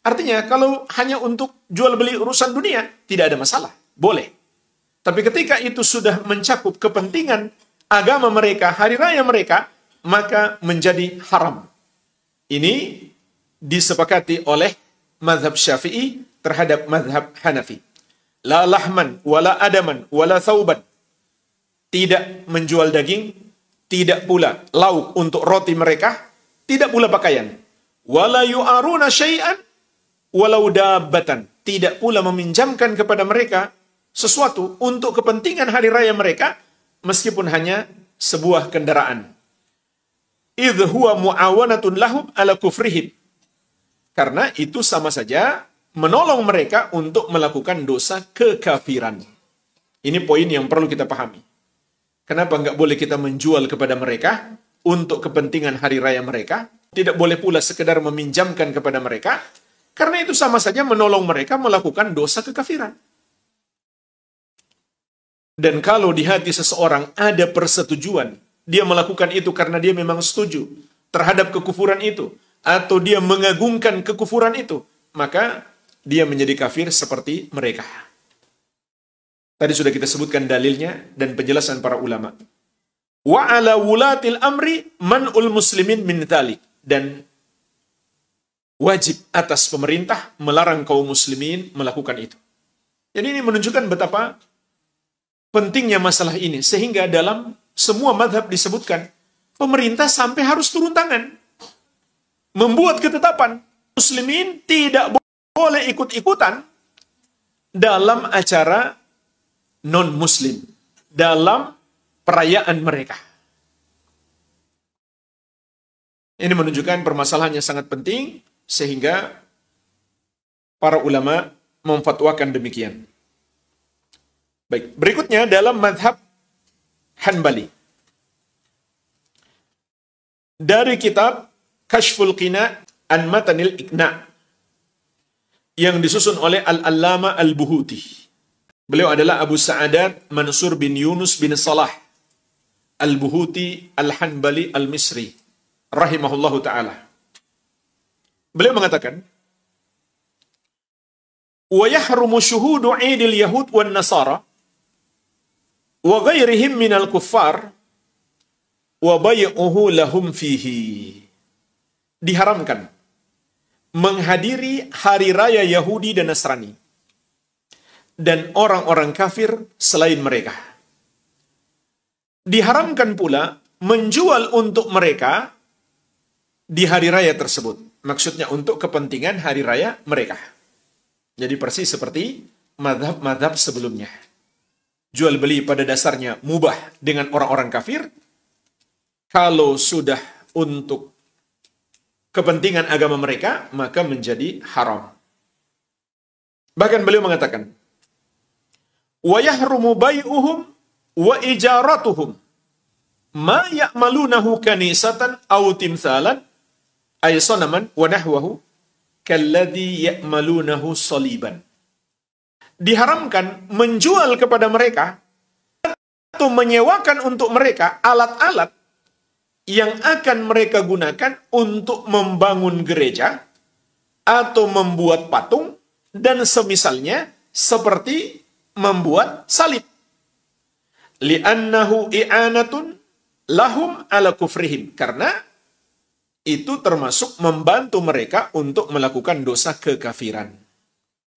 Artinya, kalau hanya untuk jual beli urusan dunia, tidak ada masalah. Boleh. Tapi ketika itu sudah mencakup kepentingan agama mereka, hari raya mereka, maka menjadi haram. Ini disepakati oleh mazhab Syafi'i terhadap mazhab Hanafi. La lahman, wala adaman, wala thauban. Tidak menjual daging, tidak pula lauk untuk roti mereka, tidak pula pakaian. Wala yu'aruna syai'an walau dabbatan. Tidak pula meminjamkan kepada mereka sesuatu untuk kepentingan hari raya mereka, meskipun hanya sebuah kendaraan. Idh huwa mu'awanatun lahum ala kufrihim. Karena itu sama saja menolong mereka untuk melakukan dosa kekafiran. Ini poin yang perlu kita pahami. Kenapa nggak boleh kita menjual kepada mereka untuk kepentingan hari raya mereka? Tidak boleh pula sekedar meminjamkan kepada mereka, karena itu sama saja menolong mereka melakukan dosa kekafiran. Dan kalau di hati seseorang ada persetujuan, dia melakukan itu karena dia memang setuju terhadap kekufuran itu, atau dia mengagungkan kekufuran itu, maka dia menjadi kafir seperti mereka. Tadi sudah kita sebutkan dalilnya dan penjelasan para ulama. Wa ala wulatil amri man'ul muslimin min dzalik. Dan wajib atas pemerintah melarang kaum muslimin melakukan itu. Jadi ini menunjukkan betapa pentingnya masalah ini. Sehingga dalam semua mazhab disebutkan, pemerintah sampai harus turun tangan. Membuat ketetapan, muslimin tidak boleh ikut-ikutan dalam acara non-muslim, dalam perayaan mereka. Ini menunjukkan permasalahannya sangat penting, sehingga para ulama memfatwakan demikian. Baik, berikutnya dalam mazhab Hanbali. Dari kitab Kashful Qina an Matanil Iqna, yang disusun oleh Al-Allama Al-Buhuti. Beliau adalah Abu Sa'adat Mansur bin Yunus bin Salah Al-Buhuti Al-Hanbali Al-Misri rahimahullahu ta'ala. Beliau mengatakan, wa yahrumu syuhudu 'idil yahud wan nasara wa ghairihim minal kuffar wa bay'uhu lahum fihi. Diharamkan menghadiri hari raya Yahudi dan Nasrani dan orang-orang kafir selain mereka. Diharamkan pula menjual untuk mereka di hari raya tersebut. Maksudnya untuk kepentingan hari raya mereka. Jadi persis seperti mazhab-mazhab sebelumnya. Jual beli pada dasarnya mubah dengan orang-orang kafir. Kalau sudah untuk kepentingan agama mereka, maka menjadi haram. Bahkan beliau mengatakan, wa yahrumu bai'uhum wa ijaratuhum ma ya'malunahu kanisatan aw timsalan ay sanaman wa nahwahu kalladhi ya'malunahu saliban. Diharamkan menjual kepada mereka atau menyewakan untuk mereka alat-alat yang akan mereka gunakan untuk membangun gereja atau membuat patung dan semisalnya, seperti membuat salib. Li'annahu i'anatun lahum ala kufrihim. Karena itu termasuk membantu mereka untuk melakukan dosa kekafiran.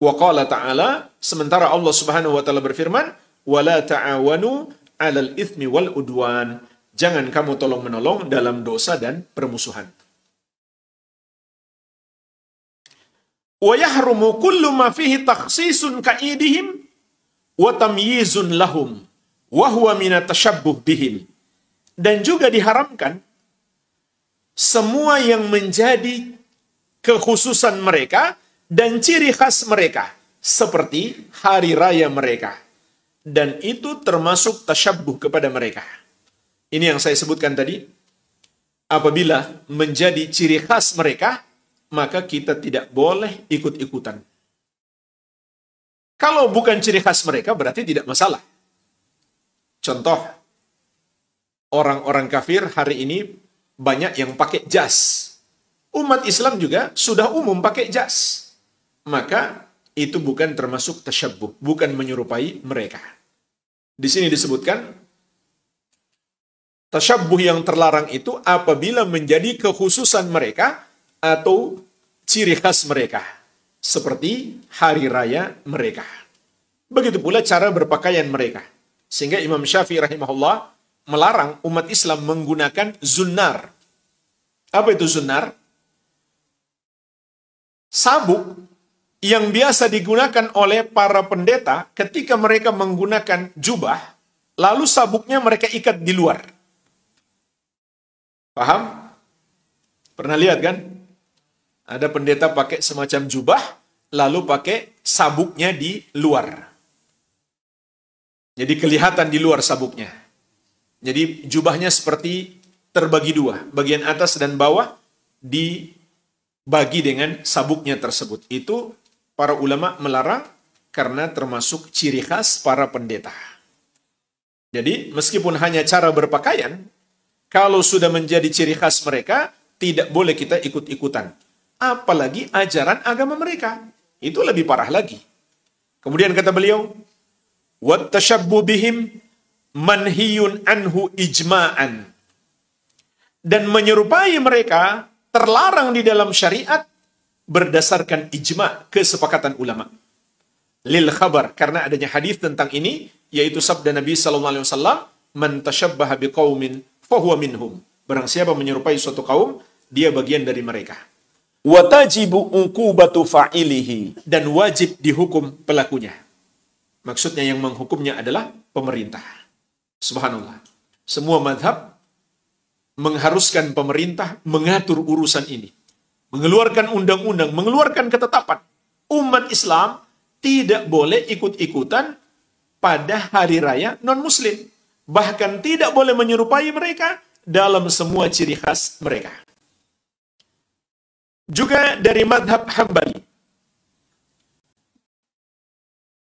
Wa qala ta'ala, sementara Allah Subhanahu wa taala berfirman, wala ta'awanu 'alal itsmi wal udwan. Jangan kamu tolong-menolong dalam dosa dan permusuhan. Wa yahrumu kullu ma fihi takhsisun ka'idihim wa tamyizun lahum wa huwa min tashabbuh bihim. Dan juga diharamkan semua yang menjadi kekhususan mereka dan ciri khas mereka, seperti hari raya mereka. Dan itu termasuk tasyabbuh kepada mereka. Ini yang saya sebutkan tadi. Apabila menjadi ciri khas mereka, maka kita tidak boleh ikut-ikutan. Kalau bukan ciri khas mereka, berarti tidak masalah. Contoh, orang-orang kafir hari ini banyak yang pakai jas. Umat Islam juga sudah umum pakai jas. Maka itu bukan termasuk tasyabbuh, bukan menyerupai mereka. Di sini disebutkan, tasyabbuh yang terlarang itu apabila menjadi kekhususan mereka atau ciri khas mereka, seperti hari raya mereka. Begitu pula cara berpakaian mereka. Sehingga Imam Syafi'i rahimahullah melarang umat Islam menggunakan zunnar. Apa itu zunnar? Sabuk yang biasa digunakan oleh para pendeta ketika mereka menggunakan jubah, lalu sabuknya mereka ikat di luar. Paham? Pernah lihat kan? Ada pendeta pakai semacam jubah, lalu pakai sabuknya di luar. Jadi kelihatan di luar sabuknya. Jadi jubahnya seperti terbagi dua. Bagian atas dan bawah dibagi dengan sabuknya tersebut. Itu para ulama melarang karena termasuk ciri khas para pendeta. Jadi meskipun hanya cara berpakaian, kalau sudah menjadi ciri khas mereka, tidak boleh kita ikut-ikutan. Apalagi ajaran agama mereka. Itu lebih parah lagi. Kemudian kata beliau, وَالتَّشَبُّ بِهِمْ manhiyun anhu ijma'an. Dan menyerupai mereka terlarang di dalam syariat berdasarkan ijma', kesepakatan ulama. Lil khabar, karena adanya hadis tentang ini, yaitu sabda Nabi SAW, man tashabbaha biqaumin fahuwa minhum. Barang siapa menyerupai suatu kaum, dia bagian dari mereka. Wa tajibu uqubatu fa'ilihi, dan wajib dihukum pelakunya. Maksudnya yang menghukumnya adalah pemerintah. Subhanallah. Semua madhab mengharuskan pemerintah mengatur urusan ini. Mengeluarkan undang-undang, mengeluarkan ketetapan. Umat Islam tidak boleh ikut-ikutan pada hari raya non-muslim. Bahkan tidak boleh menyerupai mereka dalam semua ciri khas mereka. Juga dari madhab Hambali,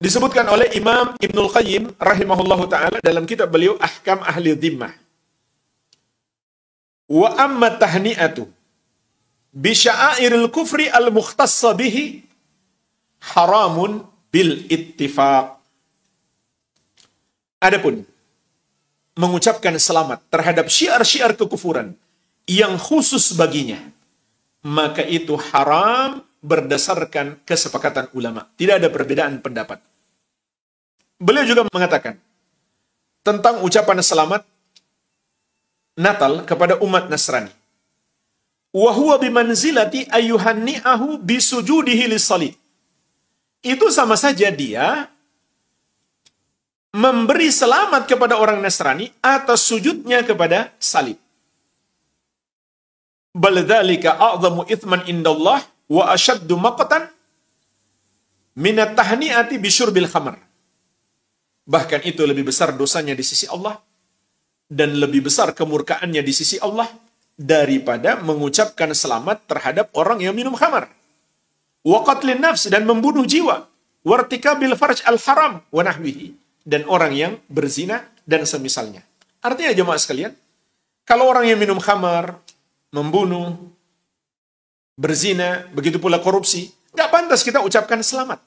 disebutkan oleh Imam Ibnul Qayyim rahimahullahu ta'ala dalam kitab beliau Ahkam Ahli Dhimmah. Wa amma tahni'atu bi sya'airil kufri al-mukhtassa bihi haramun bil ittifaq. Adapun mengucapkan selamat terhadap syiar-syiar kekufuran yang khusus baginya, maka itu haram berdasarkan kesepakatan ulama. Tidak ada perbedaan pendapat. Beliau juga mengatakan tentang ucapan selamat Natal kepada umat Nasrani. Wa huwa bimanzilati ayyuhanni'ahu bisujudihi lis-salib. Itu sama saja dia memberi selamat kepada orang Nasrani atas sujudnya kepada salib. Bal dzalika a'dhamu itsman indallah wa ashaddu maqtan min at-tahni'ati bisyurbil khamr. Bahkan itu lebih besar dosanya di sisi Allah dan lebih besar kemurkaannya di sisi Allah daripada mengucapkan selamat terhadap orang yang minum khamar. Wa qatlin nafs, dan membunuh jiwa. Wartikabil farj al-haram wa nahwihi, dan orang yang berzina dan semisalnya. Artinya jemaah sekalian, kalau orang yang minum khamar, membunuh, berzina, begitu pula korupsi, nggak pantas kita ucapkan selamat.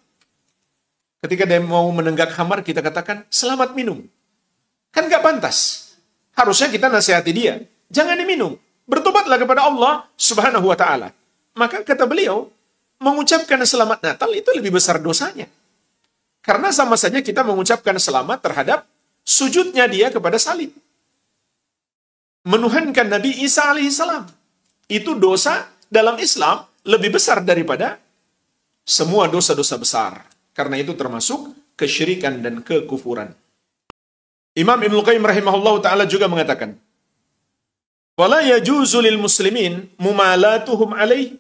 Ketika dia mau menenggak khamar, kita katakan, selamat minum. Kan nggak pantas. Harusnya kita nasihati dia. Jangan diminum. Bertobatlah kepada Allah subhanahu wa ta'ala. Maka kata beliau, mengucapkan selamat Natal itu lebih besar dosanya. Karena sama saja kita mengucapkan selamat terhadap sujudnya dia kepada salib. Menuhankan Nabi Isa alaihissalam. Itu dosa dalam Islam lebih besar daripada semua dosa-dosa besar. Karena itu termasuk kesyirikan dan kekufuran. Imam Ibnu Qayyim rahimahullahu taala juga mengatakan, "Wala yajuzu lil muslimin mumalatuhum alaih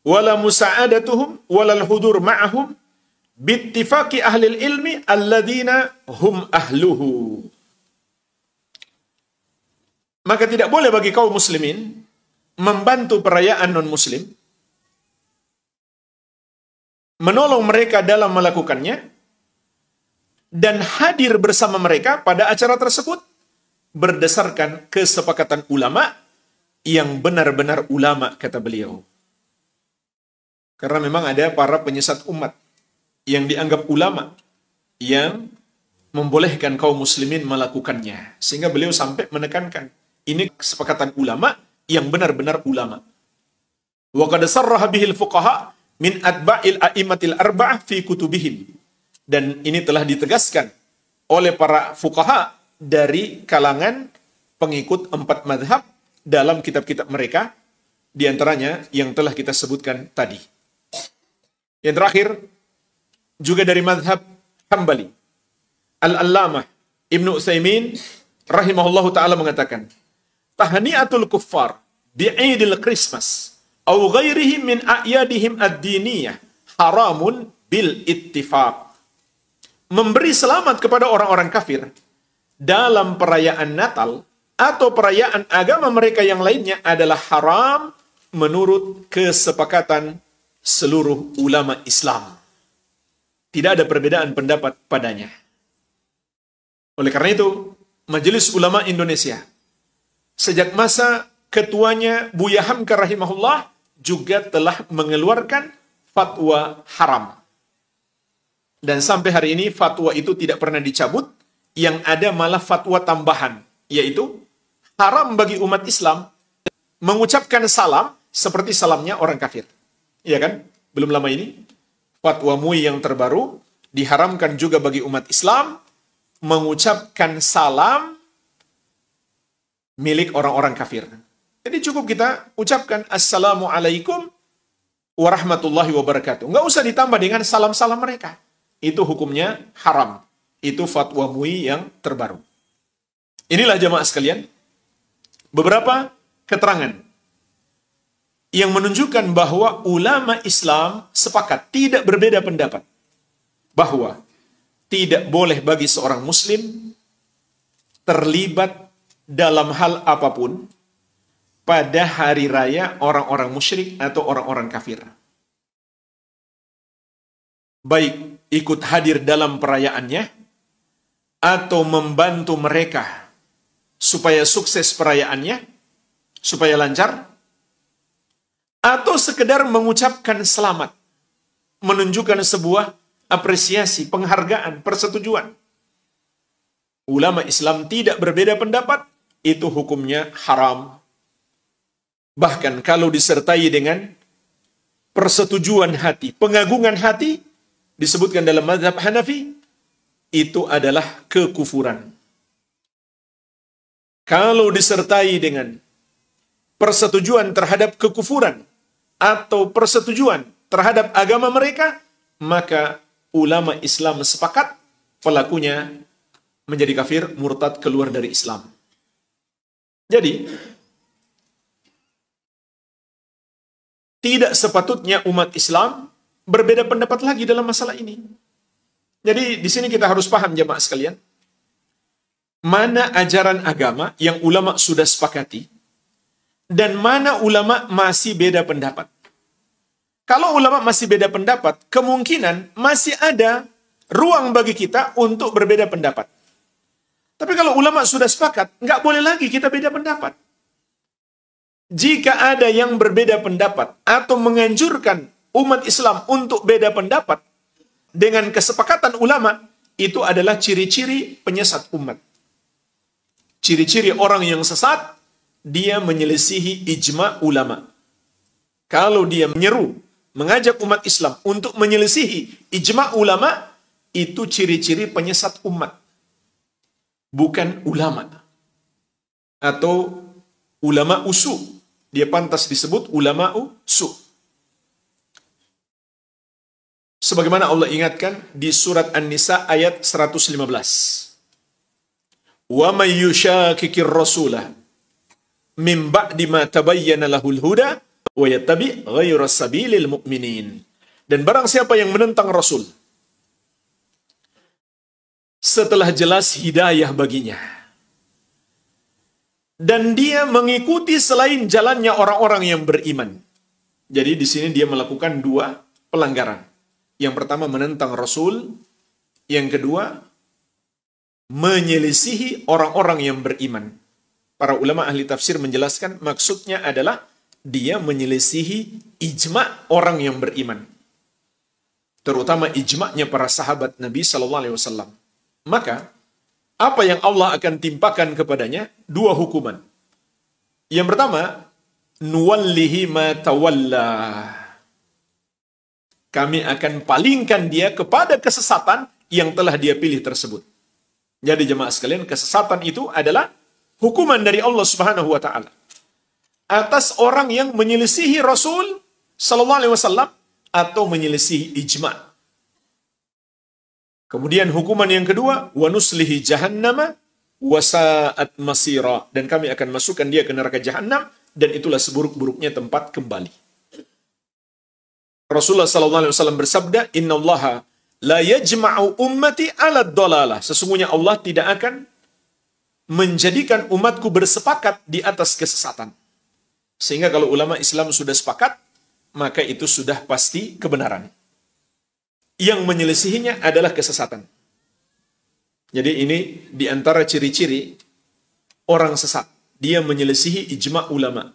wala musa'adatuhum wala al-hudur ma'ahum bittifaqi ahli ilmi alladzina hum ahluhu." Maka tidak boleh bagi kaum muslimin membantu perayaan non-muslim, menolong mereka dalam melakukannya, dan hadir bersama mereka pada acara tersebut berdasarkan kesepakatan ulama yang benar-benar ulama, kata beliau. Karena memang ada para penyesat umat yang dianggap ulama yang membolehkan kaum muslimin melakukannya. Sehingga beliau sampai menekankan, ini kesepakatan ulama yang benar-benar ulama. Wa qad sarraha bihil fuqaha min atba'il a'immatil arba'ah fi kutubihim. Dan ini telah ditegaskan oleh para fuqaha dari kalangan pengikut 4 madhab dalam kitab-kitab mereka, di antaranya yang telah kita sebutkan tadi. Yang terakhir, juga dari madhab Hambali. Al-Allamah Ibnu Utsaimin rahimahullahu ta'ala mengatakan, tahni'atul kuffar bi'idil Christmas au ghairihi min a'yadihim ad-diniyah haramun bil ittifaq. Memberi selamat kepada orang-orang kafir dalam perayaan Natal atau perayaan agama mereka yang lainnya adalah haram menurut kesepakatan seluruh ulama Islam. Tidak ada perbedaan pendapat padanya. Oleh karena itu, Majelis Ulama Indonesia sejak masa ketuanya Buya Hamka rahimahullah juga telah mengeluarkan fatwa haram. Dan sampai hari ini fatwa itu tidak pernah dicabut, yang ada malah fatwa tambahan, yaitu haram bagi umat Islam mengucapkan salam seperti salamnya orang kafir. Iya kan? Belum lama ini fatwa MUI yang terbaru diharamkan juga bagi umat Islam mengucapkan salam milik orang-orang kafir. Jadi cukup kita ucapkan Assalamualaikum warahmatullahi wabarakatuh. Nggak usah ditambah dengan salam-salam mereka. Itu hukumnya haram. Itu fatwa MUI yang terbaru. Inilah jamaah sekalian, beberapa keterangan yang menunjukkan bahwa ulama Islam sepakat, tidak berbeda pendapat, bahwa tidak boleh bagi seorang muslim terlibat dalam hal apapun pada hari raya orang-orang musyrik atau orang-orang kafir. Baik ikut hadir dalam perayaannya, atau membantu mereka supaya sukses perayaannya, supaya lancar, atau sekedar mengucapkan selamat, menunjukkan sebuah apresiasi, penghargaan, persetujuan. Ulama Islam tidak berbeda pendapat, itu hukumnya haram. Bahkan kalau disertai dengan persetujuan hati, pengagungan hati, disebutkan dalam mazhab Hanafi, itu adalah kekufuran. Kalau disertai dengan persetujuan terhadap kekufuran atau persetujuan terhadap agama mereka, maka ulama Islam sepakat pelakunya menjadi kafir, murtad, keluar dari Islam. Jadi, tidak sepatutnya umat Islam berbeda pendapat lagi dalam masalah ini. Jadi di sini kita harus paham jemaah sekalian, mana ajaran agama yang ulama sudah sepakati dan mana ulama masih beda pendapat. Kalau ulama masih beda pendapat, kemungkinan masih ada ruang bagi kita untuk berbeda pendapat. Tapi kalau ulama sudah sepakat, nggak boleh lagi kita beda pendapat. Jika ada yang berbeda pendapat atau menganjurkan umat Islam untuk beda pendapat dengan kesepakatan ulama, itu adalah ciri-ciri penyesat umat. Ciri-ciri orang yang sesat, dia menyelisihi ijma ulama. Kalau dia menyeru, mengajak umat Islam untuk menyelisihi ijma ulama, itu ciri-ciri penyesat umat. Bukan ulama. Atau ulama usu. Dia pantas disebut ulama usu. Sebagaimana Allah ingatkan di surat An-Nisa ayat 115. Wa may yushakikir rasulah min ba'di ma tabayyana lahul huda wa yattabi ghayra sabilil mu'minin. Dan barang siapa yang menentang Rasul setelah jelas hidayah baginya, dan dia mengikuti selain jalannya orang-orang yang beriman. Jadi di sini dia melakukan dua pelanggaran. Yang pertama menentang Rasul, yang kedua menyelisihi orang-orang yang beriman. Para ulama ahli tafsir menjelaskan maksudnya adalah dia menyelisihi ijma' orang yang beriman. Terutama ijma'nya para sahabat Nabi SAW. Maka apa yang Allah akan timpakan kepadanya? Dua hukuman. Yang pertama, nuwallihi ma tawalla. Kami akan palingkan dia kepada kesesatan yang telah dia pilih tersebut. Jadi jemaah sekalian, kesesatan itu adalah hukuman dari Allah Subhanahu wa taala atas orang yang menyelisihi Rasul sallallahu alaihi wasallam atau menyelisihi ijma'. Kemudian hukuman yang kedua, wa nuslihi jahannama wa sa'at masira, dan kami akan masukkan dia ke neraka jahanam, dan itulah seburuk-buruknya tempat kembali. Rasulullah sallallahu alaihi wasallam bersabda, "Innallaha la yajma'u ummati 'ala dhalalah." Sesungguhnya Allah tidak akan menjadikan umatku bersepakat di atas kesesatan. Sehingga kalau ulama Islam sudah sepakat, maka itu sudah pasti kebenaran. Yang menyelisihinya adalah kesesatan. Jadi ini di antara ciri-ciri orang sesat. Dia menyelisihi ijma' ulama.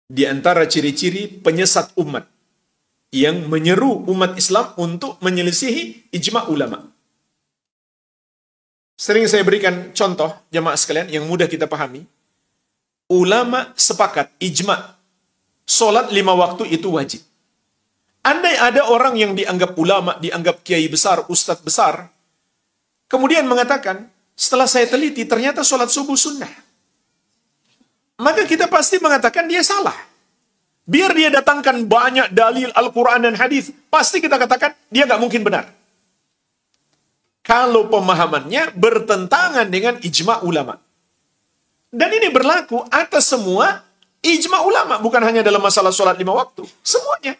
Di antara ciri-ciri penyesat umat yang menyeru umat Islam untuk menyelisihi ijma' ulama. Sering saya berikan contoh, jamaah sekalian, yang mudah kita pahami. Ulama sepakat, ijma', sholat 5 waktu itu wajib. Andai ada orang yang dianggap ulama, dianggap kiai besar, ustadz besar, kemudian mengatakan, setelah saya teliti, ternyata sholat subuh sunnah. Maka kita pasti mengatakan dia salah. Biar dia datangkan banyak dalil Al-Quran dan hadis, pasti kita katakan dia nggak mungkin benar. Kalau pemahamannya bertentangan dengan ijma' ulama. Dan ini berlaku atas semua ijma' ulama, bukan hanya dalam masalah sholat 5 waktu. Semuanya.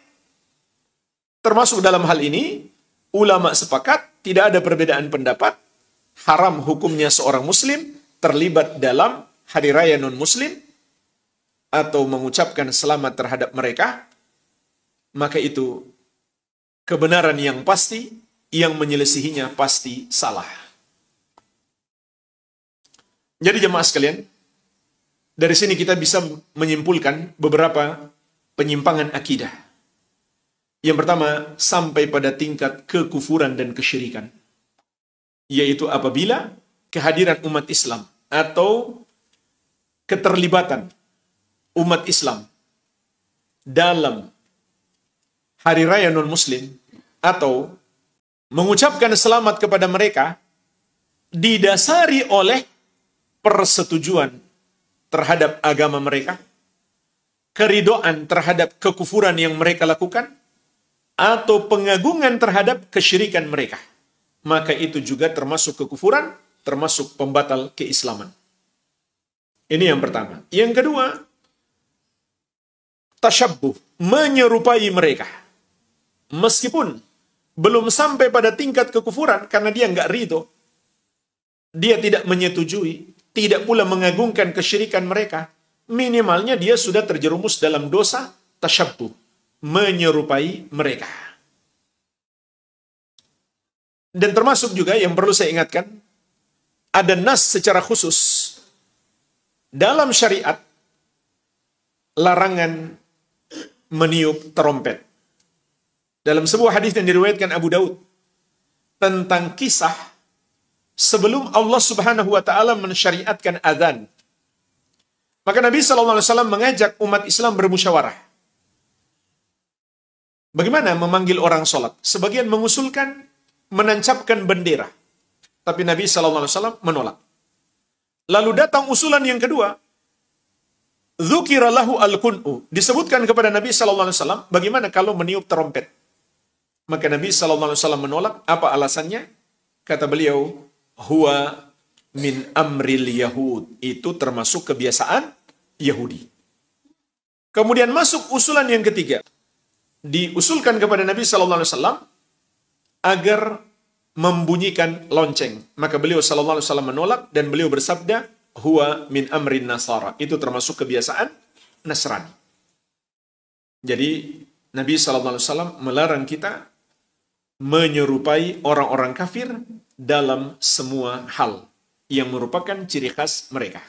Termasuk dalam hal ini, ulama sepakat, tidak ada perbedaan pendapat, haram hukumnya seorang muslim terlibat dalam hari raya non-muslim, atau mengucapkan selamat terhadap mereka, maka itu kebenaran yang pasti, yang menyelisihinya pasti salah. Jadi jemaah sekalian, dari sini kita bisa menyimpulkan beberapa penyimpangan akidah. Yang pertama, sampai pada tingkat kekufuran dan kesyirikan. Yaitu apabila kehadiran umat Islam atau keterlibatan umat Islam dalam hari raya non-muslim atau mengucapkan selamat kepada mereka didasari oleh persetujuan terhadap agama mereka, keridoan terhadap kekufuran yang mereka lakukan, atau pengagungan terhadap kesyirikan mereka. Maka itu juga termasuk kekufuran, termasuk pembatal keislaman. Ini yang pertama. Yang kedua, tasyabbuh, menyerupai mereka. Meskipun belum sampai pada tingkat kekufuran, karena dia nggak ridho, dia tidak menyetujui, tidak pula mengagungkan kesyirikan mereka, minimalnya dia sudah terjerumus dalam dosa tasyabbuh, menyerupai mereka. Dan termasuk juga yang perlu saya ingatkan, ada nas secara khusus dalam syariat larangan meniup trompet. Dalam sebuah hadis yang diriwayatkan Abu Daud tentang kisah sebelum Allah Subhanahu wa taala mensyariatkan azan. Maka Nabi sallallahu alaihi wasallam mengajak umat Islam bermusyawarah. Bagaimana memanggil orang sholat? Sebagian mengusulkan menancapkan bendera. Tapi Nabi sallallahu alaihi wasallam menolak. Lalu datang usulan yang kedua. Dzukira lahu al-kun'u. Disebutkan kepada Nabi sallallahu alaihi wasallam bagaimana kalau meniup trompet. Maka Nabi SAW menolak. Apa alasannya? Kata beliau, huwa min amril Yahud. Itu termasuk kebiasaan Yahudi. Kemudian masuk usulan yang ketiga. Diusulkan kepada Nabi SAW agar membunyikan lonceng. Maka beliau SAW menolak dan beliau bersabda, huwa min amrin Nasara. Itu termasuk kebiasaan Nasrani. Jadi Nabi SAW melarang kita menyerupai orang-orang kafir dalam semua hal yang merupakan ciri khas mereka.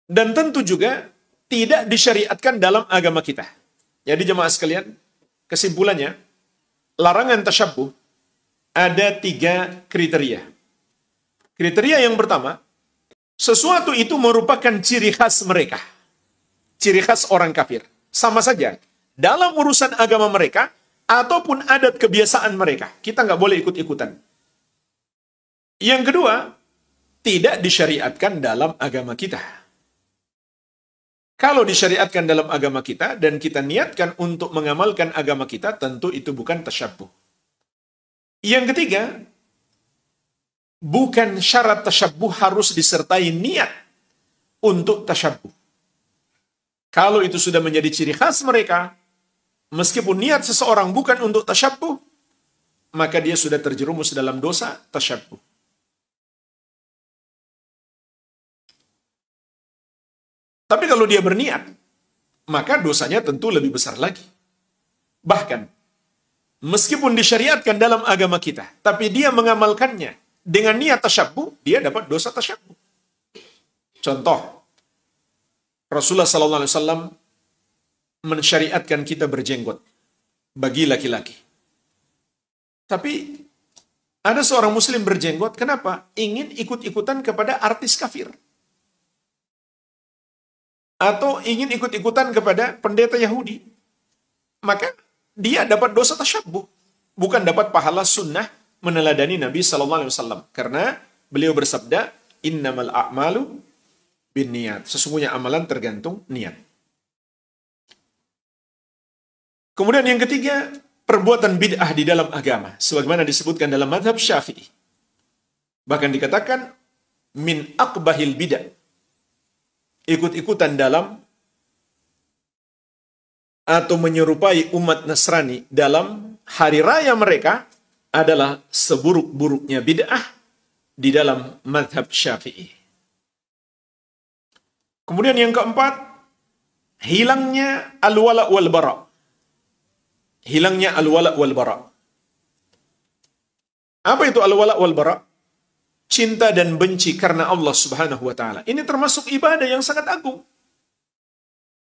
Dan tentu juga tidak disyariatkan dalam agama kita. Jadi jemaah sekalian, kesimpulannya, larangan tasyabbuh ada 3 kriteria. Kriteria yang pertama, sesuatu itu merupakan ciri khas mereka. Ciri khas orang kafir. Sama saja, dalam urusan agama mereka, ataupun adat kebiasaan mereka. Kita nggak boleh ikut-ikutan. Yang kedua, tidak disyariatkan dalam agama kita. Kalau disyariatkan dalam agama kita, dan kita niatkan untuk mengamalkan agama kita, tentu itu bukan tasyabbuh. Yang ketiga, bukan syarat tasyabbuh harus disertai niat untuk tasyabbuh. Kalau itu sudah menjadi ciri khas mereka, meskipun niat seseorang bukan untuk tasyabbuh, maka dia sudah terjerumus dalam dosa tasyabbuh. Tapi kalau dia berniat, maka dosanya tentu lebih besar lagi. Bahkan, meskipun disyariatkan dalam agama kita, tapi dia mengamalkannya dengan niat tasyabbuh, dia dapat dosa tasyabbuh. Contoh, Rasulullah SAW mensyariatkan kita berjenggot bagi laki-laki. Tapi ada seorang muslim berjenggot, kenapa? Ingin ikut-ikutan kepada artis kafir. Atau ingin ikut-ikutan kepada pendeta Yahudi. Maka dia dapat dosa tasyabbuh. Bukan dapat pahala sunnah meneladani Nabi SAW. Karena beliau bersabda, innamal a'malu bin niat. Sesungguhnya amalan tergantung niat. Kemudian yang ketiga, perbuatan bid'ah di dalam agama. Sebagaimana disebutkan dalam mazhab Syafi'i. Bahkan dikatakan, min aqbahil bid'ah. Ikut-ikutan dalam atau menyerupai umat Nasrani dalam hari raya mereka adalah seburuk-buruknya bid'ah di dalam mazhab Syafi'i. Kemudian yang keempat, hilangnya al-wala wal bara. Hilangnya al-wala wal bara. Apa itu al-wala wal bara? Cinta dan benci karena Allah Subhanahu wa taala. Ini termasuk ibadah yang sangat agung.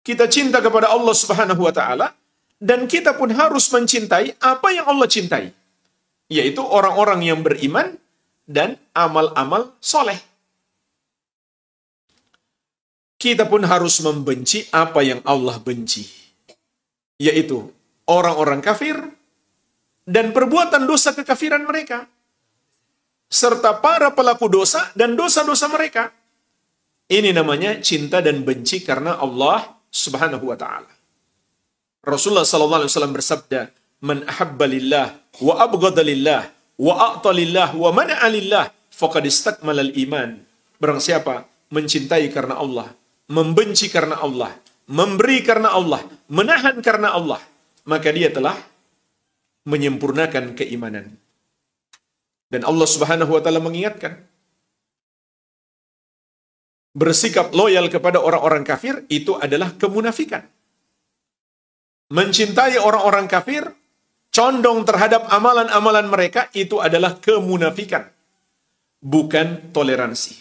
Kita cinta kepada Allah Subhanahu wa taala dan kita pun harus mencintai apa yang Allah cintai, yaitu orang-orang yang beriman dan amal-amal soleh. Kita pun harus membenci apa yang Allah benci, yaitu orang-orang kafir dan perbuatan dosa kekafiran mereka, serta para pelaku dosa dan dosa-dosa mereka. Ini namanya cinta dan benci karena Allah Subhanahu wa ta'ala. Rasulullah SAW bersabda, man ahabba lillah wa abghada lillah wa a'ta lillah wa mana'a lillah faqad istakmala al-iman. Barang siapa mencintai karena Allah, membenci karena Allah, memberi karena Allah, menahan karena Allah, maka dia telah menyempurnakan keimanan. Dan Allah Subhanahu wa taala mengingatkan, bersikap loyal kepada orang-orang kafir itu adalah kemunafikan. Mencintai orang-orang kafir, condong terhadap amalan-amalan mereka itu adalah kemunafikan, bukan toleransi.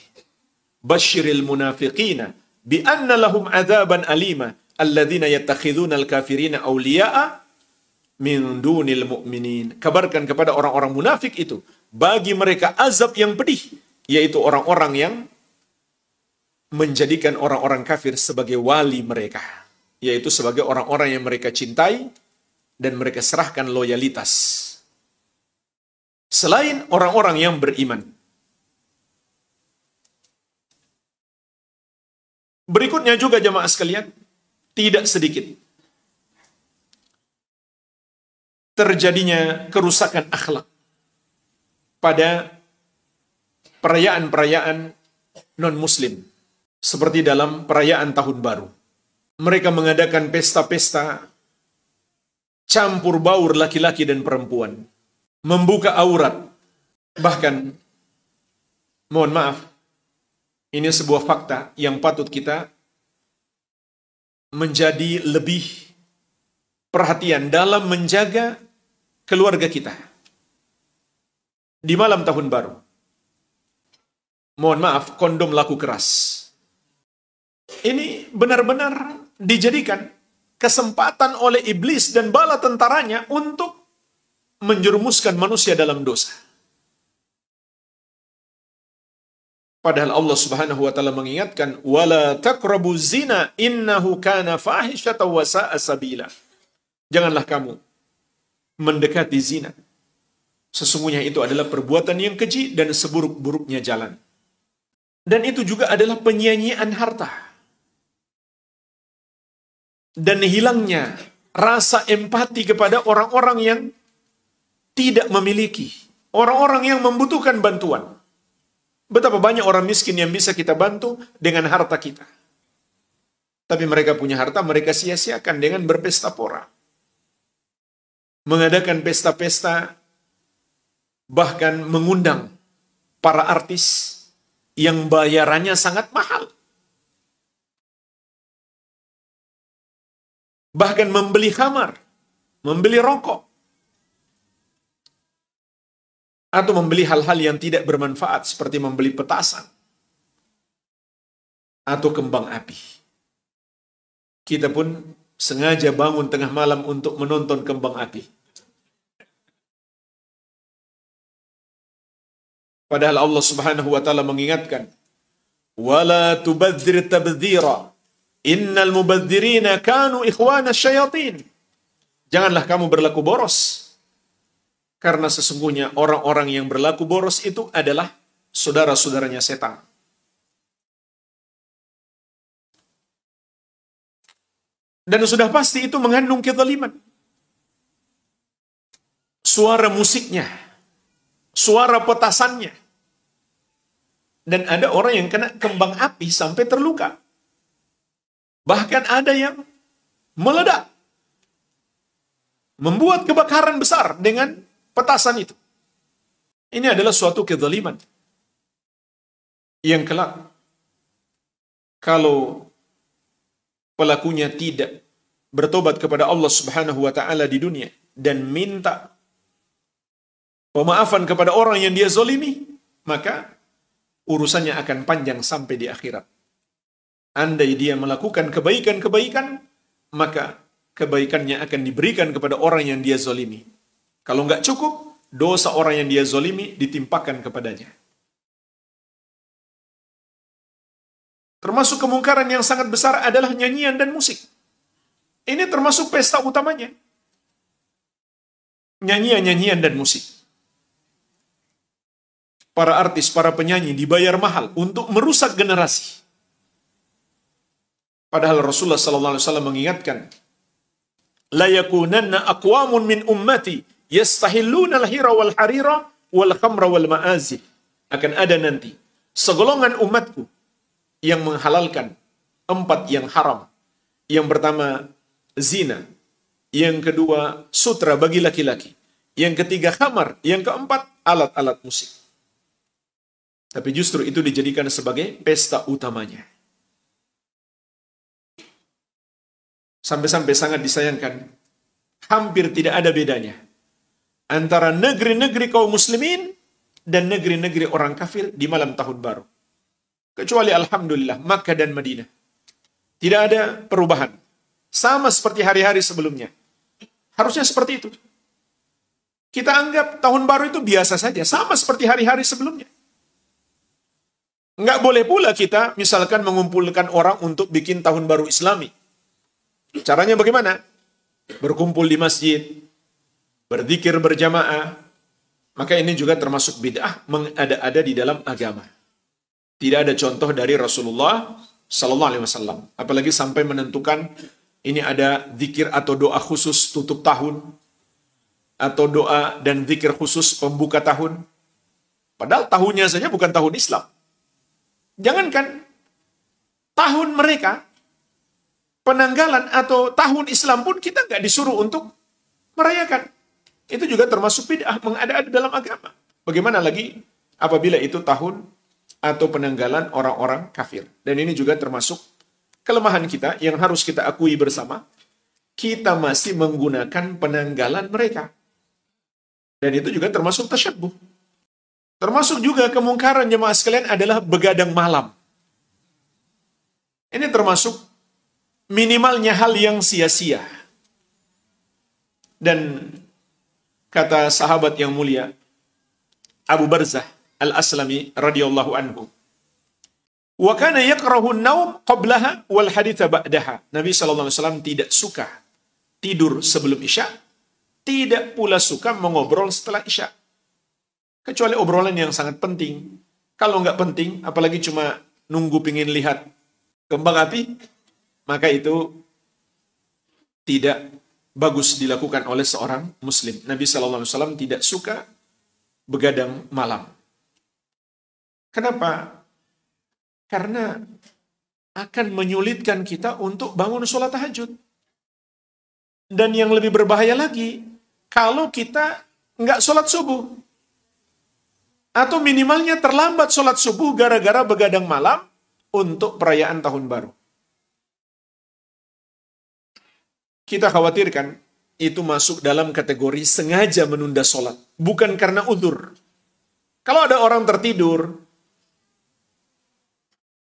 Basyiril munafiqina bi anna lahum adzaban alima alladzina yattakhiduna al-kafirina awliya'a min dunil mu'minin. Kabarkan kepada orang-orang munafik itu, bagi mereka azab yang pedih, yaitu orang-orang yang menjadikan orang-orang kafir sebagai wali mereka, yaitu sebagai orang-orang yang mereka cintai dan mereka serahkan loyalitas selain orang-orang yang beriman. Berikutnya juga jemaah sekalian, tidak sedikit terjadinya kerusakan akhlak pada perayaan-perayaan non-muslim. Seperti dalam perayaan Tahun Baru. Mereka mengadakan pesta-pesta campur baur laki-laki dan perempuan. Membuka aurat. Bahkan, mohon maaf, ini sebuah fakta yang patut kita menjadi lebih perhatian dalam menjaga keluarga kita. Di malam Tahun Baru. Mohon maaf, kondom laku keras. Ini benar-benar dijadikan kesempatan oleh iblis dan bala tentaranya untuk menjerumuskan manusia dalam dosa. Padahal Allah Subhanahu wa taala mengingatkan, "Wala taqrabu zina innahu kana fahishatan wa sa'a sabila." Janganlah kamu mendekati zina. Sesungguhnya itu adalah perbuatan yang keji dan seburuk-buruknya jalan. Dan itu juga adalah penyia-nyiaan harta. Dan hilangnya rasa empati kepada orang-orang yang tidak memiliki. Orang-orang yang membutuhkan bantuan. Betapa banyak orang miskin yang bisa kita bantu dengan harta kita. Tapi mereka punya harta, mereka sia-siakan dengan berpesta pora. Mengadakan pesta-pesta, bahkan mengundang para artis yang bayarannya sangat mahal. Bahkan membeli khamar, membeli rokok, atau membeli hal-hal yang tidak bermanfaat seperti membeli petasan atau kembang api. Kita pun sengaja bangun tengah malam untuk menonton kembang api. Padahal Allah Subhanahu wa taala mengingatkan, "Wala tubadzir tabdzira. Innal mubadzirina kanu ikhwana syayatin." Janganlah kamu berlaku boros. Karena sesungguhnya orang-orang yang berlaku boros itu adalah saudara-saudaranya setan. Dan sudah pasti itu mengandung kezaliman. Suara musiknya, suara petasannya. Dan ada orang yang kena kembang api sampai terluka. Bahkan ada yang meledak. Membuat kebakaran besar dengan petasan itu. Ini adalah suatu kezaliman. Yang kelak, kalau pelakunya tidak bertobat kepada Allah Subhanahu wa taala di dunia dan minta pemaafan kepada orang yang dia zalimi, maka urusannya akan panjang sampai di akhirat. Andai dia melakukan kebaikan-kebaikan, maka kebaikannya akan diberikan kepada orang yang dia zalimi. Kalau nggak cukup, dosa orang yang dia zalimi ditimpakan kepadanya. Termasuk kemungkaran yang sangat besar adalah nyanyian dan musik. Ini termasuk pesta utamanya. Nyanyian dan musik. Para artis, para penyanyi dibayar mahal untuk merusak generasi. Padahal Rasulullah SAW mengingatkan, "La yakunanna aqwamun min ummati yastahilluna al-hira wal harira wal khamra wal ma'azif." Akan ada nanti segolongan umatku yang menghalalkan 4 yang haram. Yang pertama, zina. Yang kedua, sutra bagi laki-laki. Yang ketiga, khamar. Yang keempat, alat-alat musik. Tapi justru itu dijadikan sebagai pesta utamanya. Sampai-sampai sangat disayangkan, hampir tidak ada bedanya antara negeri-negeri kaum muslimin dan negeri-negeri orang kafir di malam Tahun Baru. Kecuali alhamdulillah, Makkah dan Madinah. Tidak ada perubahan. Sama seperti hari-hari sebelumnya. Harusnya seperti itu. Kita anggap Tahun Baru itu biasa saja. Sama seperti hari-hari sebelumnya. Nggak boleh pula kita misalkan mengumpulkan orang untuk bikin Tahun Baru Islami. Caranya bagaimana? Berkumpul di masjid, berzikir berjamaah. Maka ini juga termasuk bid'ah mengada-ada di dalam agama. Tidak ada contoh dari Rasulullah Sallallahu Alaihi Wasallam. Apalagi sampai menentukan ini ada zikir atau doa khusus tutup tahun. atau doa dan zikir khusus pembuka tahun. Padahal tahunnya saja bukan tahun Islam. Jangankan tahun mereka, penanggalan atau tahun Islam pun kita nggak disuruh untuk merayakan. Itu juga termasuk bid'ah, mengada-ada dalam agama. Bagaimana lagi apabila itu tahun atau penanggalan orang-orang kafir. Dan ini juga termasuk kelemahan kita yang harus kita akui bersama. Kita masih menggunakan penanggalan mereka. Dan itu juga termasuk tasyabbuh. Termasuk juga kemungkaran jemaah sekalian adalah begadang malam. Ini termasuk minimalnya hal yang sia-sia. Dan kata sahabat yang mulia Abu Barzah Al-Aslami radhiyallahu anhu, wa kana yakrahu an-naum qablaha wal haditha ba'daha. Nabi sallallahu alaihi wasallam tidak suka tidur sebelum Isya, tidak pula suka mengobrol setelah Isya. Kecuali obrolan yang sangat penting. Kalau nggak penting, apalagi cuma nunggu pingin lihat kembang api, maka itu tidak bagus dilakukan oleh seorang muslim. Nabi SAW tidak suka begadang malam. Kenapa? Karena akan menyulitkan kita untuk bangun sholat tahajud. Dan yang lebih berbahaya lagi, kalau kita nggak sholat subuh. Atau minimalnya terlambat sholat subuh gara-gara begadang malam untuk perayaan tahun baru. Kita khawatirkan itu masuk dalam kategori sengaja menunda sholat. Bukan karena uzur. Kalau ada orang tertidur,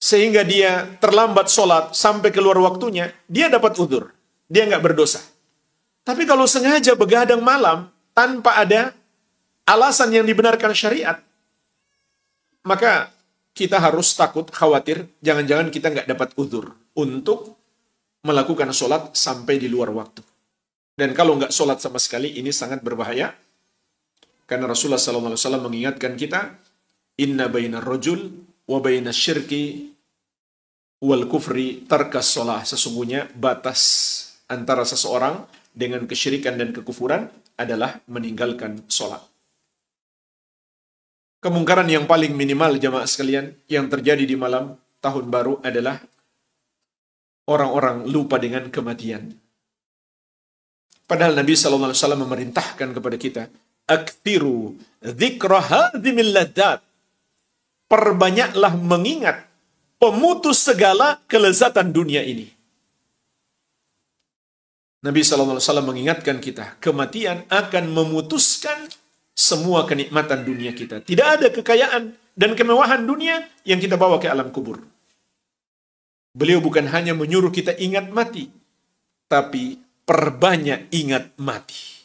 sehingga dia terlambat sholat sampai keluar waktunya, dia dapat uzur. Dia nggak berdosa. Tapi kalau sengaja begadang malam, tanpa ada alasan yang dibenarkan syariat, maka kita harus takut, khawatir, jangan-jangan kita nggak dapat uzur untuk melakukan sholat sampai di luar waktu. Dan kalau nggak sholat sama sekali, ini sangat berbahaya. Karena Rasulullah SAW mengingatkan kita, inna baina rajul wa baina syirki wal kufri tarkas sholah. Sesungguhnya batas antara seseorang dengan kesyirikan dan kekufuran adalah meninggalkan sholat. Kemungkaran yang paling minimal jamaah sekalian yang terjadi di malam tahun baru adalah orang-orang lupa dengan kematian. Padahal Nabi SAW memerintahkan kepada kita, aktiru dzikra hadzimil ladzat. Perbanyaklah mengingat pemutus segala kelezatan dunia ini. Nabi SAW mengingatkan kita, kematian akan memutuskan semua kenikmatan dunia kita. Tidak ada kekayaan dan kemewahan dunia yang kita bawa ke alam kubur. Beliau bukan hanya menyuruh kita ingat mati, tapi perbanyak ingat mati.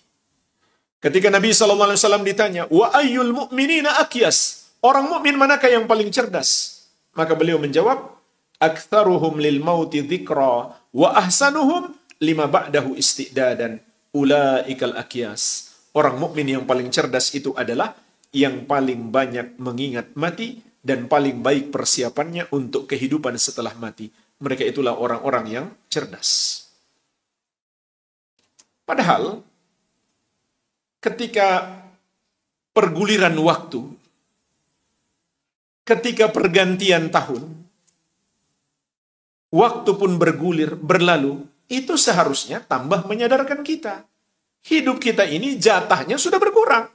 Ketika Nabi SAW ditanya, wa ayyul mu'minina akyas, orang mukmin manakah yang paling cerdas? Maka beliau menjawab, aktsaruhum lil mauti dzikra wa ahsanuhum lima ba'dahu istidadan ulaikal akyas. Orang mukmin yang paling cerdas itu adalah yang paling banyak mengingat mati dan paling baik persiapannya untuk kehidupan setelah mati. Mereka itulah orang-orang yang cerdas. Padahal ketika perguliran waktu, ketika pergantian tahun, waktu pun bergulir, berlalu, itu seharusnya tambah menyadarkan kita. Hidup kita ini jatahnya sudah berkurang.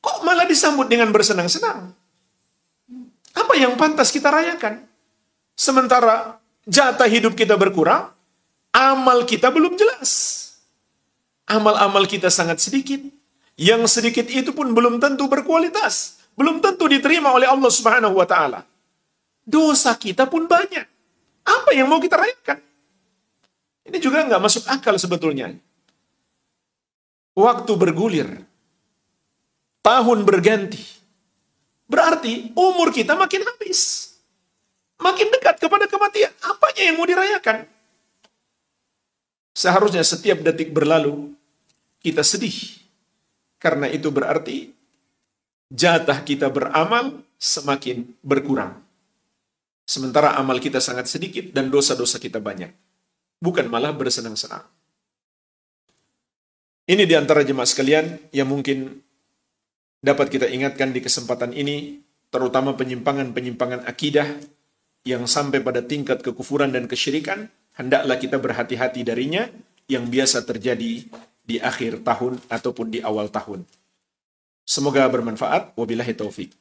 Kok malah disambut dengan bersenang-senang? Apa yang pantas kita rayakan? Sementara jatah hidup kita berkurang, amal kita belum jelas. Amal-amal kita sangat sedikit. Yang sedikit itu pun belum tentu berkualitas. Belum tentu diterima oleh Allah Subhanahu wa Ta'ala. Dosa kita pun banyak. Apa yang mau kita rayakan? Ini juga nggak masuk akal sebetulnya. Waktu bergulir, tahun berganti, berarti umur kita makin habis, makin dekat kepada kematian. Apanya yang mau dirayakan? Seharusnya setiap detik berlalu, kita sedih. Karena itu berarti jatah kita beramal semakin berkurang. Sementara amal kita sangat sedikit dan dosa-dosa kita banyak. Bukan malah bersenang-senang. Ini di antara jemaah sekalian yang mungkin dapat kita ingatkan di kesempatan ini, terutama penyimpangan-penyimpangan akidah yang sampai pada tingkat kekufuran dan kesyirikan, hendaklah kita berhati-hati darinya yang biasa terjadi di akhir tahun ataupun di awal tahun. Semoga bermanfaat. Wabillahi taufik.